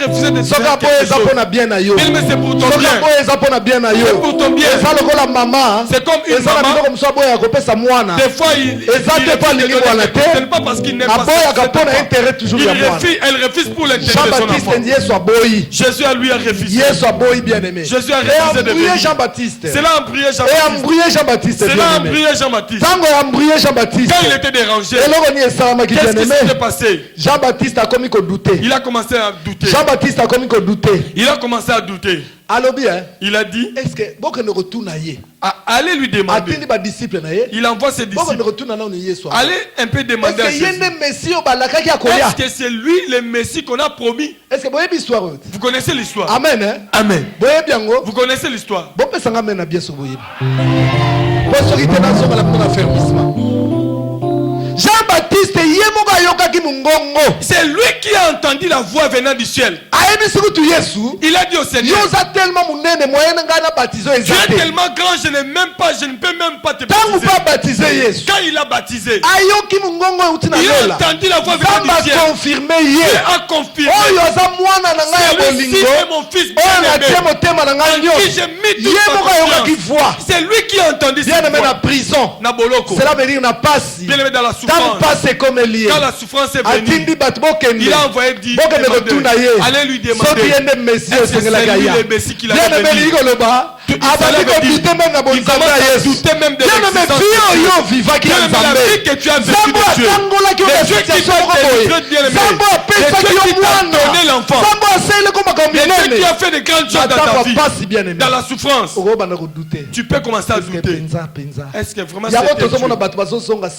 B: refuser de faire quelque chose. Bien, mais c'est pour ton bien. C'est pour ton bien. C'est comme une maman. Des fois, ce n'est pas parce qu'il n'aime pas elle refuse pour l'intérêt de son enfant. Jésus a lui a refusé. Jésus a refusé de venir. C'est là en prière Jean-Baptiste. C'est là en prière Jean-Baptiste. Quand il était dérangé, qu'est-ce qui s'est passé?
A: Jean-Baptiste a commis que douter.
B: Il a commencé à douter.
A: Jean-Baptiste a commis que douter.
B: Il a commencé à douter. Il a dit,
A: est-ce que
B: allez lui demander. Il envoie ses disciples. Allez un peu demander à Jésus. Est-ce que c'est lui le Messie qu'on a promis? Vous connaissez l'histoire?
A: Amen.
B: Amen. Vous connaissez l'histoire?
A: Jean-Baptiste,
B: c'est lui qui a entendu la voix venant du ciel. Il a dit au Seigneur, tu es tellement grand, je ne peux même pas te baptiser. Quand il a baptisé, il a entendu la voix venant du ciel. Dieu a confirmé, celui-ci est mon fils bien-aimé, en qui j'ai mis toute ma confiance. C'est lui qui a entendu cette voix.
A: Cela veut dire
B: bien-aimé dans la souffrance. Quand la souffrance est venue, il a envoyé dire, allez lui demander, est-ce que c'est lui le Messie qu'il a venu? Il commence à douter même de l'existence de Dieu. La vie que tu as vécue de Dieu, le Dieu qui peut te délivrer bien-aimé. Le Dieu qui t'a donné l'enfant. Le Dieu qui a fait de grandes choses dans ta vie. Dans la souffrance. Tu peux commencer à douter. Est-ce que vraiment c'est Dieu?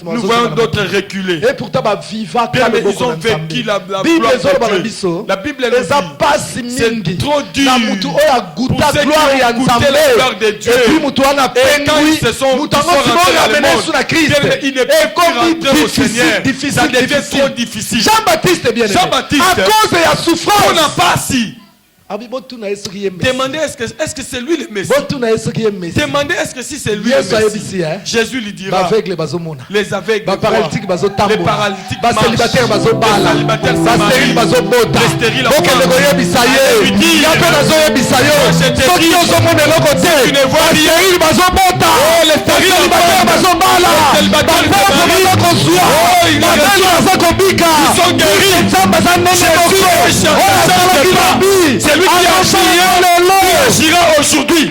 B: Nous voyons d'autres reculer. Bien, mais ils ont vécu la gloire de Dieu. La Bible nous dit c'est trop dur pour ceux qui ont goûté la gloire de Dieu. Et quand ils se sont rentrés dans le monde, ils ne peuvent plus rentrer au Seigneur. Ça devient trop difficile.
A: Jean-Baptiste, bien aimé, à cause de la souffrance,
B: on n'a pas si. Demandez est-ce que c'est lui le Messie. Demandez est-ce que si c'est lui le Messie. Jésus lui dira les aveugles, les paralytiques marchent, les célibataires se marient, les stériles enfants. Tu ne vois rien. Oh, les stériles ils sont guéris. C'est lui qui agira aujourd'hui.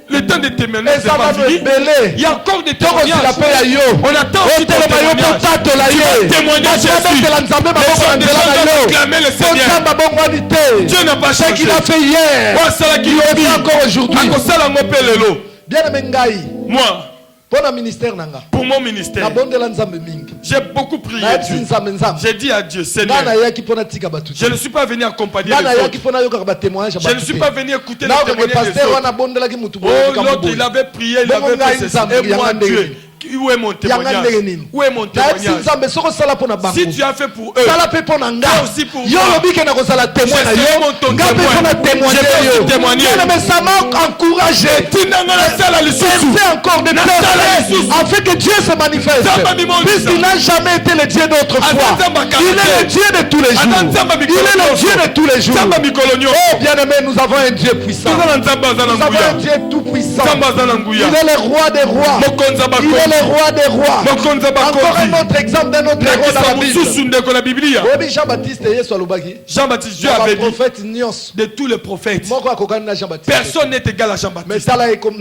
B: Le temps de témoignage n'est pas fini. Il y a encore des témoignages. On attend aussi des témoignages. Tu vas témoigner Jésus. Les gens doivent acclamer le Seigneur. Dieu n'a pas changé.
A: Il a fait hier.
B: Il le fait encore aujourd'hui. Moi, pour mon ministère, j'ai beaucoup prié Dieu. J'ai dit à Dieu, Seigneur, je ne suis pas venu accompagner les autres. Je ne suis pas venu écouter les témoignages des autres. Oh, l'autre, il avait prié, il avait fait ceci. Et moi, Dieu, où est mon témoignage? Où est mon témoignage? Si tu as fait pour eux, toi aussi pour moi. Je serai mon témoin. Je peux témoigner.
A: Ça m'a encouragé.
B: C'est
A: encore de temps afin que Dieu se manifeste. Puisqu'il n'a jamais été le Dieu d'autrefois. Il est le Dieu de tous les jours. Il est le Dieu de tous les jours. Oh bien aimé, nous avons un Dieu puissant. Nous avons un Dieu tout puissant. Il est le roi des rois. Il est le roi des rois. Encore un autre exemple d'un autre héros dans la Bible. Jean-Baptiste, Dieu avait dit
B: de tous les prophètes, personne n'est égal à Jean-Baptiste.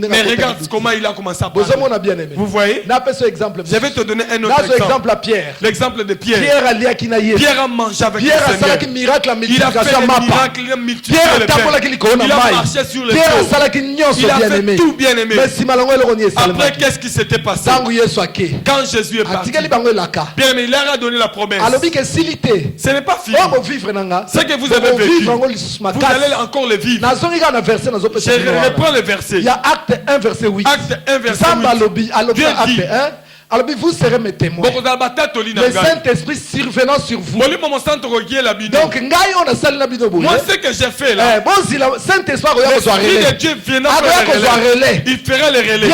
B: Mais regarde comment il a commencé à parler. Vous voyez? Je vais te donner un autre exemple. L'exemple de Pierre. Pierre a mangé avec le Seigneur. Il a fait le miracle, il a multiplié le pain. Il a marché sur le dos. Il a fait tout bien aimé. Après, qu'est-ce qui s'était passé? Quand Jésus est parti, bien aimé, il leur a donné la promesse. Ce n'est pas fini. Ce que vous avez vécu, vous allez encore le vivre. Je reprends le verset.
A: Il y a Acte 1 verset 8.
B: Acte 1 verset 8. Dieu dit,
A: alors vous serez mes témoins. Le Saint-Esprit survenant sur vous.
B: Donc, moi, ce que j'ai fait là, l'Esprit de Dieu venant faire le relais. Il fera le relais.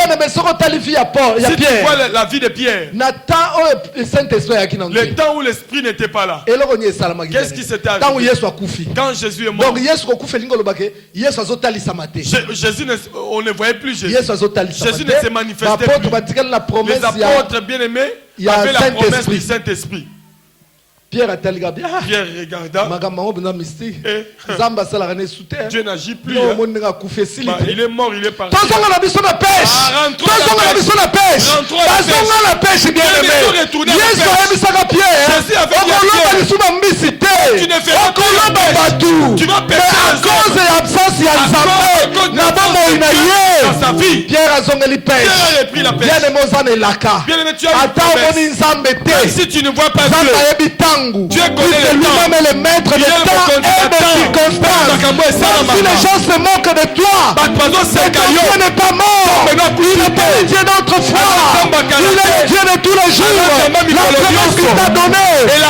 B: Si tu vois la vie de Pierre, le temps où l'Esprit n'était pas là, qu'est-ce qui s'était arrivé? Quand Jésus est mort, Jésus on ne voyait plus Jésus. Jésus ne se manifestait plus. Les apôtres bien-aimés avaient la promesse du Saint-Esprit.
A: Pierre regarda.
B: Dieu n'agit plus. Il est mort, il est parti. Tu ne feras plus. Tu vas pécher à cause de l'absence dans sa vie. Pierre a repris la pêche. Bien-aimé, tu as une si tu ne vois pas Dieu connaît le maître de temps et de circonstances.
A: Si les gens se moquent de toi, Dieu n'est pas mort. Il n'est pas le Dieu d'autrefois. Il est le Dieu de tous les jours. La promesse qu'il t'a donnée, il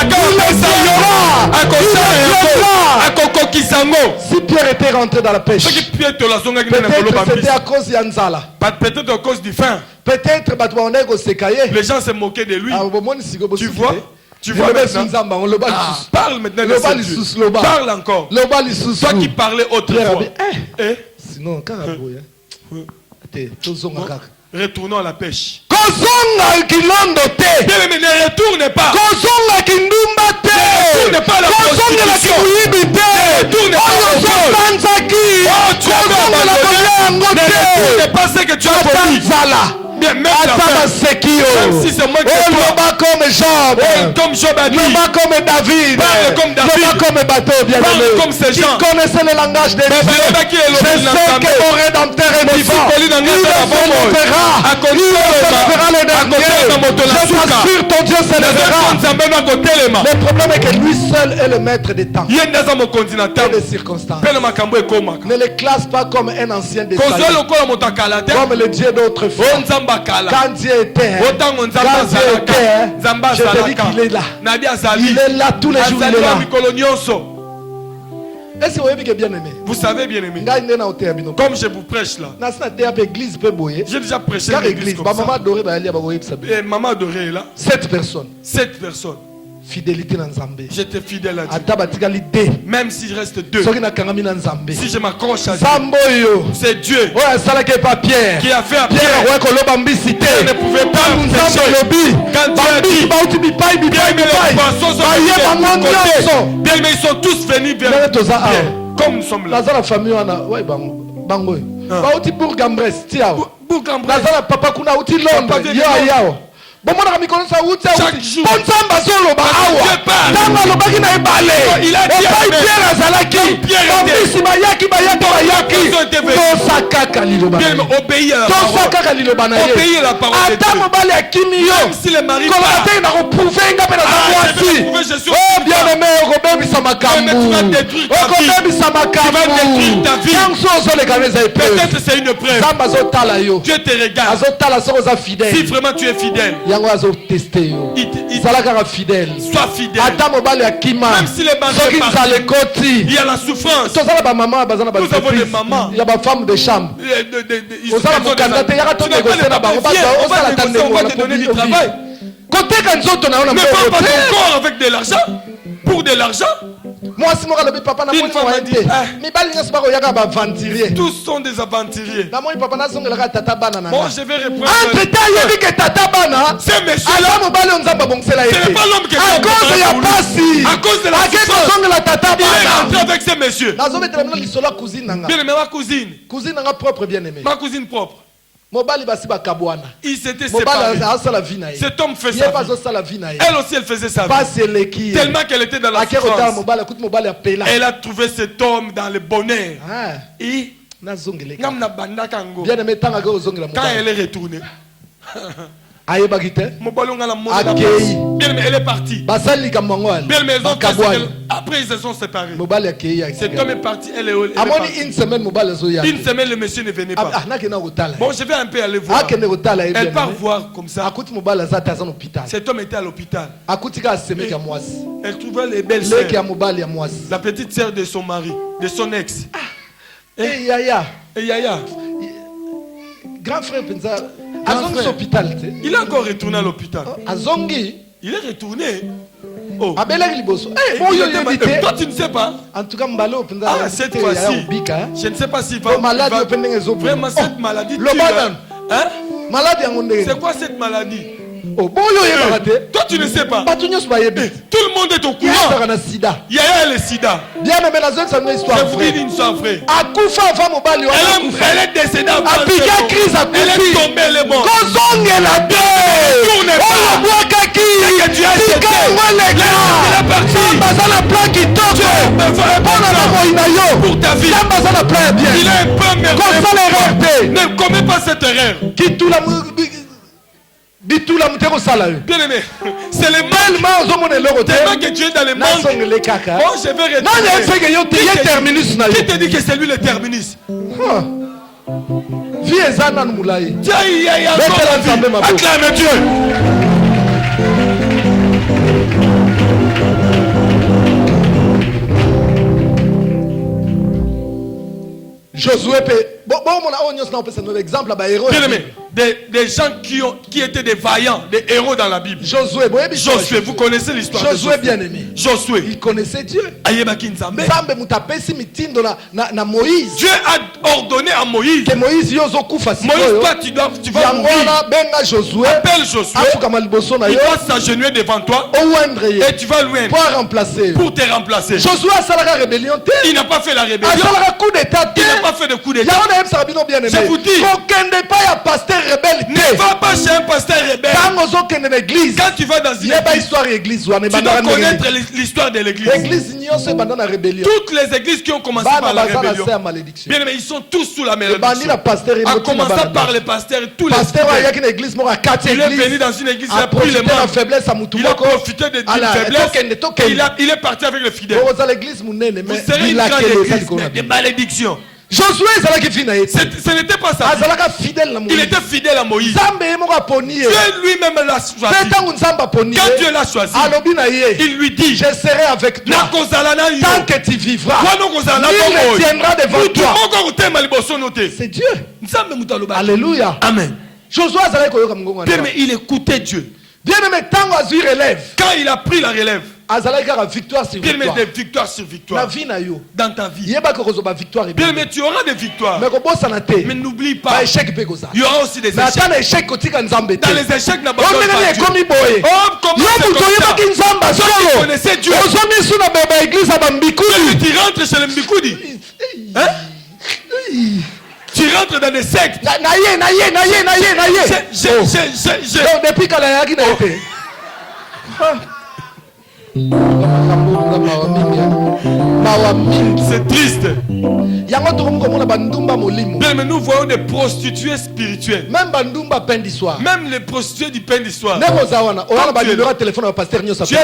A: si Pierre était rentré dans la pêche, peut-être c'était à cause d'Yanzala.
B: Peut-être à cause du faim.
A: Peut-être
B: les gens se moquaient de lui. Tu vois? Tu vois maintenant? Parle maintenant de Dieu. Parle encore. Toi qui parlais autrefois.
A: Sinon,
B: retournons à la pêche.
A: Bien
B: aimé, ne retourne pas.
A: Ne retourne pas à la prostitution.
B: Ne retourne pas au vol. Tu as abandonné. Ne retourne pas ce que tu as voulu. Bien, même si c'est moi qui
A: comme Job.
B: Comme Job a dit.
A: Comme David.
B: Parle comme David.
A: Comme bateau, bien
B: parle comme ces gens.
A: Qui connaissaient le langage des dieux. Je sais que mon rédempteur est vivant. Il se lèvera. Le dernier. Je t'assure, ton Dieu se lèvera. Le problème est que lui seul est le maître des temps et des circonstances. Ne le classe pas comme un ancien des saints, comme le Dieu d'autrefois. Quand Dieu était, je te dis qu'il est là. Il est là tous les jours. Il est là. Est-ce que vous avez bien aimé?
B: Vous savez, bien aimé, comme je vous prêche là, j'ai déjà prêché l'église comme ça. Et maman adorée est là.
A: 7 personnes.
B: 7 personnes.
A: Fidélité dans Zambé.
B: J'étais fidèle à Dieu. Même si je reste 2. Si je m'accroche à Dieu, c'est Dieu qui a fait à Pierre. Pierre ne pouvait pas pécher. Quand Dieu a dit, bien, mais ils sont tous venus vers Pierre. Comme nous sommes là.
A: La famille, chaque jour, il a dit obéis à la parole de Dieu. Même si les maris peut-être c'est une preuve. Dieu te regarde. Si vraiment tu es fidèle, fidèle.
B: Sois fidèle. Même si les maris partent, il y a la souffrance. Nous avons des mamans.
A: Il y a des femmes de chambre.
B: On va te donner du travail. Ne vends pas ton corps avec de l'argent. Pour de l'argent. Une femme a dit, tous sont des aventuriers. Bon, je vais reprendre. C'est monsieur là. Ce n'est pas l'homme qui est à cause de la souffrance. Il est rentré avec ces messieurs. Bien aimé, ma cousine. Ma cousine propre. Ils s'étaient séparés. Cet homme faisait sa vie. Elle aussi, elle faisait sa vie. Tellement qu'elle était dans la souffrance. Elle a trouvé cet homme dans le bonheur. Et quand elle est retournée, elle est partie. Bien, mais après ils se sont séparés. Cet homme est parti, elle est partie. Une semaine, le monsieur ne venait pas. Bon, je vais un peu aller voir. Elle part voir comme ça. Cet homme était à l'hôpital. Elle trouvait les belles sœurs. La petite sœur de son mari, de son ex.
A: Et Yaya.
B: Grand frère, il est encore retourné à l'hôpital. Il est retourné. Oh. Toi, tu ne sais pas.
A: En tout cas,
B: cette fois-ci, je ne sais pas s'il va. Vraiment, cette maladie. C'est quoi cette maladie? Toi, tu ne sais pas. Tout le monde est au courant. Il y a le sida. Je vous dis une histoire vraie. Elle est décédée avant. Elle est tombée, elle est morte. Tourne pas. C'est que tu as cédé. Elle est partie. Pour ta vie. Il est un peu merveilleux. Ne commets pas cette erreur. Bien aimé, c'est le mal. Tellement que tu es dans le manque. Bon, je vais retourner. Qui te dit que c'est lui le terminus? Tiens, il y a encore. Acclame Dieu.
A: Josué
B: bien aimé, des gens qui étaient des vaillants, des héros dans la Bible. Josué, vous connaissez l'histoire de Josué.
A: Bien aimé.
B: Josué,
A: il connaissait Dieu.
B: Dieu a ordonné à Moïse. Moïse, toi tu vas mourir. Appelle Josué. Il va s'agenouiller devant toi. Et tu vas louer pour te remplacer.
A: Josué a rébellion.
B: Il n'a pas fait la rébellion. Il n'a pas fait de coup d'état. Je vous dis,
A: rebelle.
B: Ne va pas chez un pasteur rebelle. Quand tu vas dans une église, tu dois connaître l'histoire de l'église. Toutes les églises qui ont commencé par la rébellion, bien aimé, ils sont tous sous la malédiction. En commençant par les pasteurs, tous les pasteurs. Il est venu dans une église, il a pris les membres, il a profité d'une faiblesse, il est parti avec les fidèles. Vous serez une grande église de malédiction.
A: Josué,
B: ce n'était pas ça. Il était fidèle à Moïse. Dieu lui-même l'a choisi. Quand Dieu l'a choisi, il lui dit,
A: je serai avec toi tant que tu vivras. Il tiendra devant toi. C'est Dieu. Alléluia.
B: Amen.
A: Josué,
B: il écoutait Dieu.
A: Bien aimé,
B: quand il a pris la relève,
A: victoire sur victoire.
B: Des victoires sur victoire. Dans ta vie. Bien aimé, tu auras des victoires. Mais n'oublie pas, il y aura aussi des échecs. Dans les échecs, n'abandonne pas Dieu. Tu connaissais Dieu. Tu rentres chez le Mbikoudi. Hein? Tu rentres dans des sectes.
A: Depuis qu'elle a été.
B: C'est triste. Mais nous voyons des prostituées spirituelles. Même les prostituées du pain d'histoire. Tu as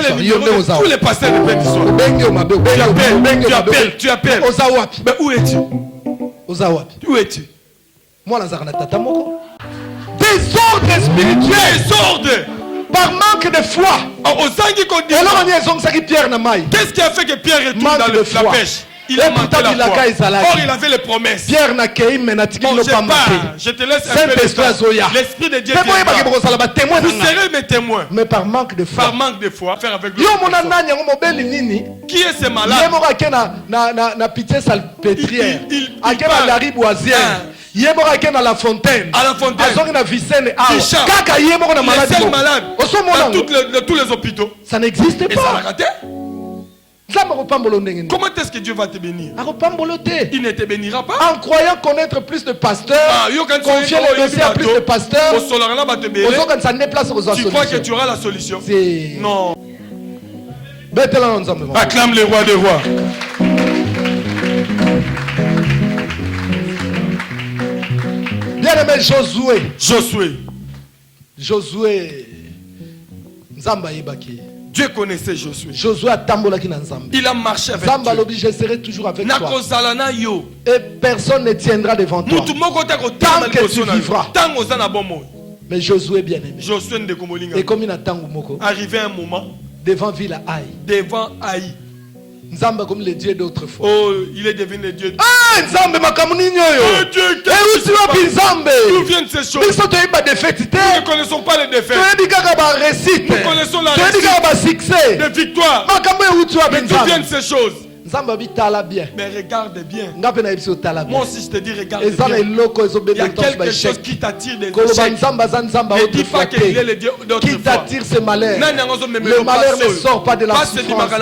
B: le numéro de tous les pasteurs du pain d'histoire. Tu appelles. Mais où es-tu? Où es-tu?
A: Désordre spirituel.
B: Désordre.
A: Par manque de foi.
B: Qu'est-ce qui a fait que Pierre retourne dans la pêche? Il a manqué la foi. Or il avait les promesses.
A: Pierre n'a qu'à
B: je te laisse un peu l'esprit de Dieu. Vous serez mes témoins.
A: Mais par manque de foi.
B: Par manque de foi. Faire avec qui est ce malade?
A: Il est à la fontaine.
B: À la fontaine. Il est seul malade. Dans tous les hôpitaux.
A: Ça n'existe pas.
B: Et ça l'a raté. Comment est-ce que Dieu va te bénir? Il ne te bénira pas.
A: En croyant connaître plus de pasteurs, confier les dossiers à plus de pasteurs,
B: tu crois que tu auras la solution? Non.
A: Acclame le roi des rois. Bien aimé Josué. Nzamba yebaki.
B: Dieu connaissait Josué.
A: Il
B: a marché avec Dieu.
A: Je serai toujours avec toi. Et personne ne tiendra devant toi. Tant que tu vivras. Mais Josué bien aimé. Et comme il attend
B: arrivé un moment.
A: Devant Ville Haï.
B: Devant Haï.
A: Nzamba comme le Dieu d'autrefois.
B: Oh, il est devenu le Dieu.
A: Ah, Nzamba makamuninyo yo.
B: D'où viennent ces choses? Nous ne connaissons pas les défaites. Nous connaissons la réussite. Des victoires. Mais d'où viennent ces choses? Mais regarde bien. Moi aussi je te dis regarde bien. Il y a quelque chose qui t'attire des échecs. Ne dis pas qu'il est le Dieu d'autrefois.
A: Qui t'attire ces malheurs. Le malheur ne sort pas de la souffrance.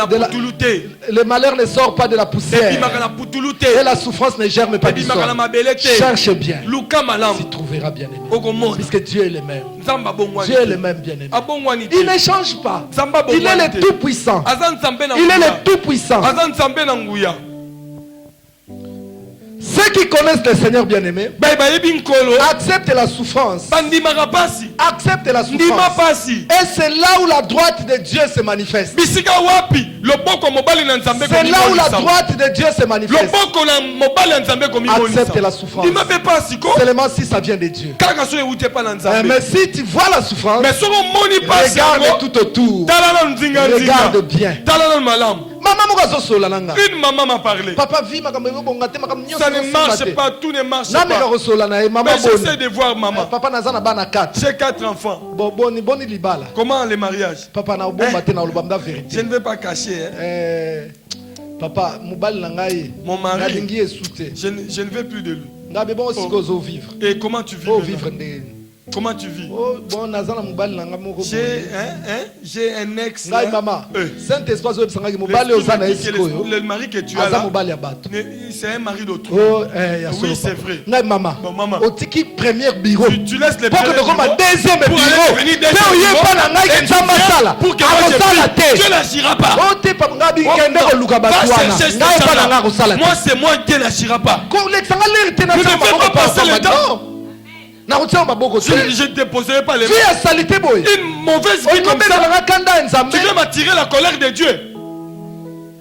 A: Le malheur ne sort pas de la poussière. Et la souffrance ne germe pas du sol. Cherche bien. Tu trouveras bien aimé. Puisque Dieu est le même. Dieu est le même bien aimé. Il ne change pas. Il est le tout puissant. Il est le tout puissant. Ceux qui connaissent le Seigneur bien-aimé acceptent la souffrance. Acceptent la souffrance. Et c'est là où la droite de Dieu se manifeste. C'est là où la droite de Dieu se manifeste. Accepte la souffrance. Seulement si ça vient de Dieu. Mais si tu vois la souffrance, regarde tout autour. Regarde bien.
B: Une maman m'a parlé.
A: Papa,
B: ça ne marche pas, tout ne marche pas. Mais j'essaie de voir maman. J'ai 4 enfants. Comment les mariages? Je ne veux pas cacher.
A: Papa,
B: mon mari, je ne veux plus de lui. Oh. Et comment tu vis? Comment tu vis?
A: Bon,
B: j'ai un ex.
A: Maman,
B: le mari que tu as là, c'est un mari d'autre. Oui, c'est vrai.
A: Maman,
B: bon, maman.
A: Premier bureau.
B: Tu laisses les
A: pour que tu deuxième bureau.
B: Pour que Dieu n'agira pas. Moi, c'est moi qui n'agira pas. Tu ne fais pas passer le temps. Je ne te poserai pas les mains. Une mauvaise vie comme ça. Tu veux m'attirer la colère de Dieu.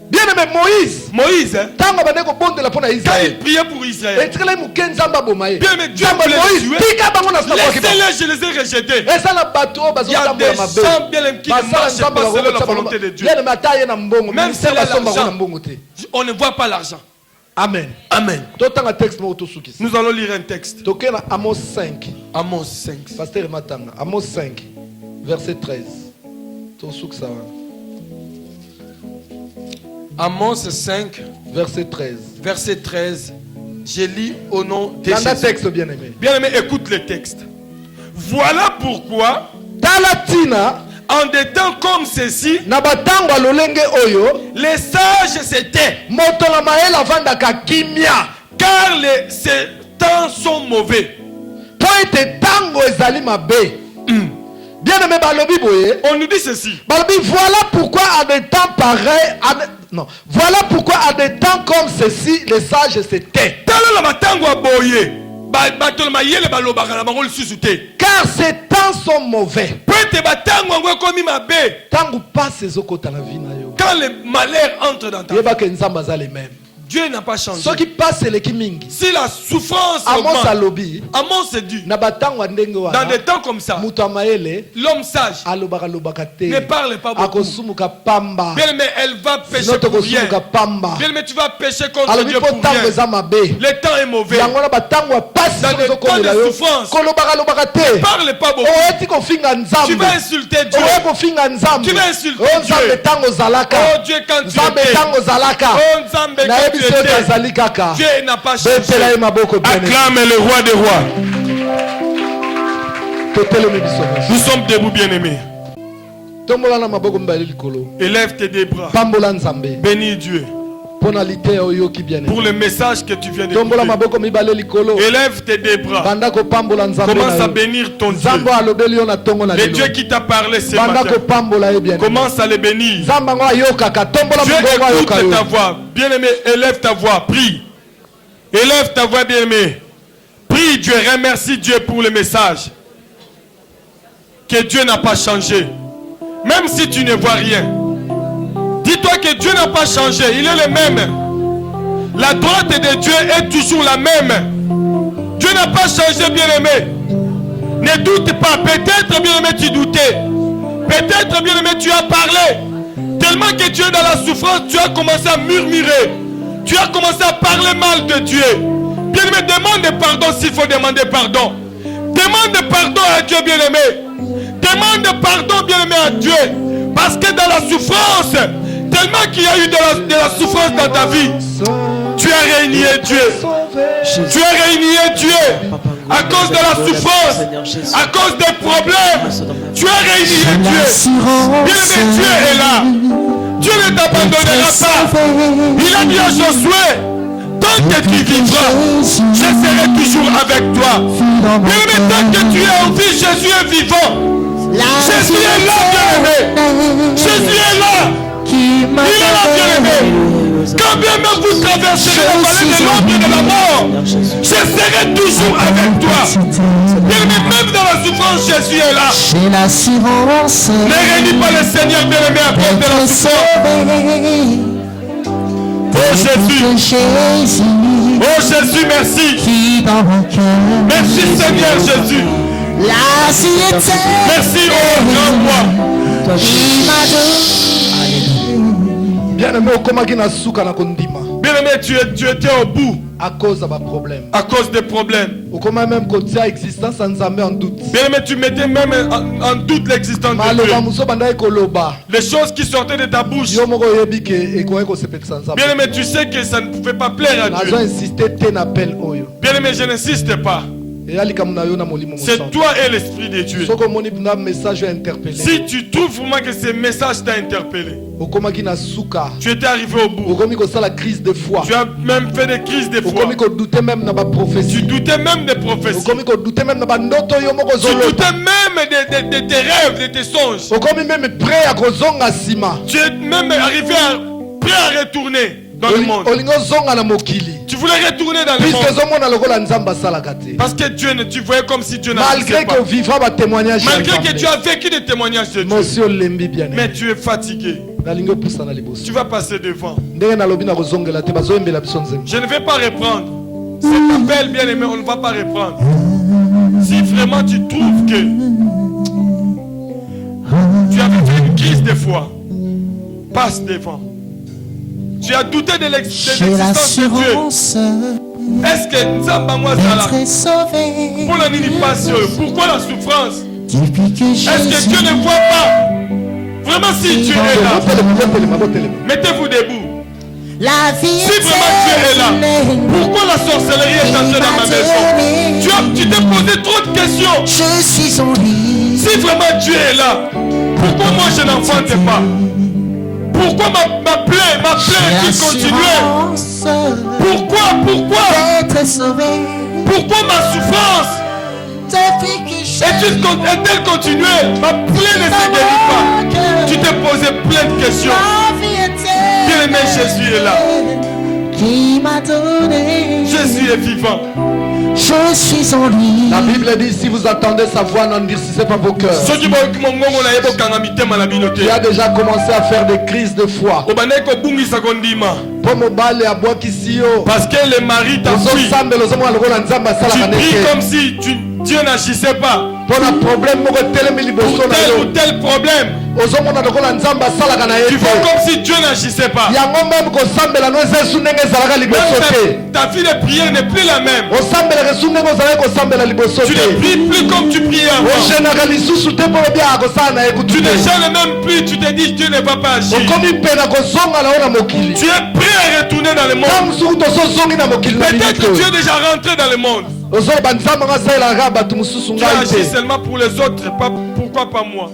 A: Bien aimé Moïse,
B: hein? Quand il priait pour Israël, bien aimé Dieu voulait les tuer. Laissez-les, je les ai rejetés. Il y a des gens bien aimés qui ne marchent pas selon la volonté de Dieu. Même si l'argent, on ne voit pas l'argent.
A: Amen.
B: Amen.
A: Nous
B: allons lire un texte.
A: Amos 5.
B: Amos 5.
A: Pasteur Matanga. Amos 5, verset 13.
B: Amos 5,
A: verset 13.
B: Verset 13. Je lis au nom de Jésus.
A: Texte bien aimé.
B: Bien aimé, écoute le texte. Voilà pourquoi,
A: Talatina,
B: en des temps comme ceci, les sages s'étaient. Car ces temps sont mauvais.
A: Bien aimé,
B: on nous dit ceci.
A: Voilà pourquoi à des temps pareils, voilà pourquoi à des temps comme ceci, les sages s'étaient. Car ces temps sont mauvais.
B: Quand le malheur entre dans ta vie, Dieu n'a pas changé. Si la souffrance augmente, Amos dit, dans des temps comme ça, l'homme sage ne parle pas beaucoup. Bien, mais elle va pécher pour rien. Bien, mais tu vas pécher contre Dieu pour rien. Le temps est mauvais. Dans des temps de souffrance, ne parle pas beaucoup. Tu vas insulter Dieu. Tu vas insulter Dieu. Oh Dieu, quand tu étais. Oh Nzambe, quand tu étais. Dieu n'a pas changé. Acclame le roi des rois. Nous sommes debout, bien-aimés. Élève tes deux bras. Bénis Dieu pour le message que tu viens de dire. Élève tes deux bras. Commence à bénir ton Dieu. Le Dieu qui t'a parlé ce matin. Commence à le bénir. Dieu écoute ta voix. Bien-aimé, élève ta voix. Prie. Élève ta voix, bien-aimé. Prie Dieu. Remercie Dieu pour le message. Que Dieu n'a pas changé. Même si tu ne vois rien. Dis-toi que Dieu n'a pas changé. Il est le même. La droite de Dieu est toujours la même. Dieu n'a pas changé, bien-aimé. Ne doute pas. Peut-être, bien-aimé, tu doutais. Peut-être, bien-aimé, tu as parlé. Tellement que tu es dans la souffrance, tu as commencé à murmurer. Tu as commencé à parler mal de Dieu. Bien-aimé, demande pardon s'il faut demander pardon. Demande pardon à Dieu, bien-aimé. Demande pardon, bien-aimé, à Dieu. Parce que dans la souffrance, tellement qu'il y a eu de la souffrance dans ta vie, tu as régné Dieu. Tu as régné Dieu. À cause de la souffrance, à cause des problèmes, tu as régné Dieu. Bien-aimé, Dieu est là. Dieu ne t'abandonnera pas. Il a dit à Josué, tant que tu vivras, je serai toujours avec toi. Bien-aimé, tant que tu es en vie, Jésus est vivant. Jésus est là, bien-aimé. Jésus est là. Il est là, bien-aimé. Quand bien même vous traverserez la vallée de l'ombre et de la mort, je serai toujours avec toi. Bien-aimé, même dans la souffrance, Jésus est là. Ne réunis pas le Seigneur, bien-aimé, à cause de la souffrance. Oh Jésus. Oh Jésus, merci. Merci Seigneur Jésus. Merci au grand roi.
A: Bien-aimé,
B: tu étais au bout.
A: À cause de problèmes.
B: À cause des problèmes.
A: Même existence en doute.
B: Bien-aimé, tu mettais même en doute l'existence de Dieu. Les choses qui sortaient de ta bouche. Bien-aimé, tu sais que ça ne pouvait pas plaire à Dieu. Bien-aimé, je n'insiste pas. C'est toi et l'Esprit de Dieu. Si tu trouves vraiment que ce message t'a interpellé, tu étais arrivé au bout. Tu as même fait des crises de foi. Tu doutais même des prophéties. Tu doutais même de tes rêves, de tes songes. Tu es même arrivé prêt à retourner dans le monde. Tu voulais retourner dans le monde. Parce que Dieu, tu voyais comme si Dieu n'agissait pas. Malgré que tu as vécu des témoignages de Dieu. Mais tu es fatigué. Tu vas passer devant. Je ne vais pas reprendre. Cet appel bien aimé, on ne va pas reprendre. Si vraiment tu trouves que tu avais fait une crise de foi, passe devant. Tu as douté de l'existence de Dieu. Est-ce que Nzamba moi pour la nini-passion, pourquoi la souffrance? Est-ce que Dieu ne voit pas? Vraiment, si Dieu est là, mettez-vous debout. Si vraiment Dieu est là, pourquoi la sorcellerie est entrée dans ma maison? Tu t'es posé trop de questions. Si vraiment Dieu est là, pourquoi moi je n'enfante pas? Pourquoi ma plaie qui continuait? Pourquoi ma souffrance est-elle continuée? Ma plaie ne se guérit pas. Tu t'es posé plein de questions. Bien-aimé, Jésus est là. Jésus est vivant.
C: Je suis en lui.
A: La Bible dit, si vous attendez sa voix, n'endurcissez pas vos cœurs. Tu as déjà commencé à faire des crises de foi.
B: Parce que le mari t'a fui. Tu pries comme si Dieu n'agissait pas. Pour tel ou tel problème. Tu fais comme si Dieu n'agissait pas. Même ta vie de prière n'est plus la même. Tu ne pries plus comme tu priais avant. Tu ne gênes même plus. Tu te dis Dieu ne va pas agir. Tu es prêt à retourner dans le monde. Peut-être que tu es déjà rentré dans le monde. Tu agis seulement pour les autres. Pourquoi pas moi?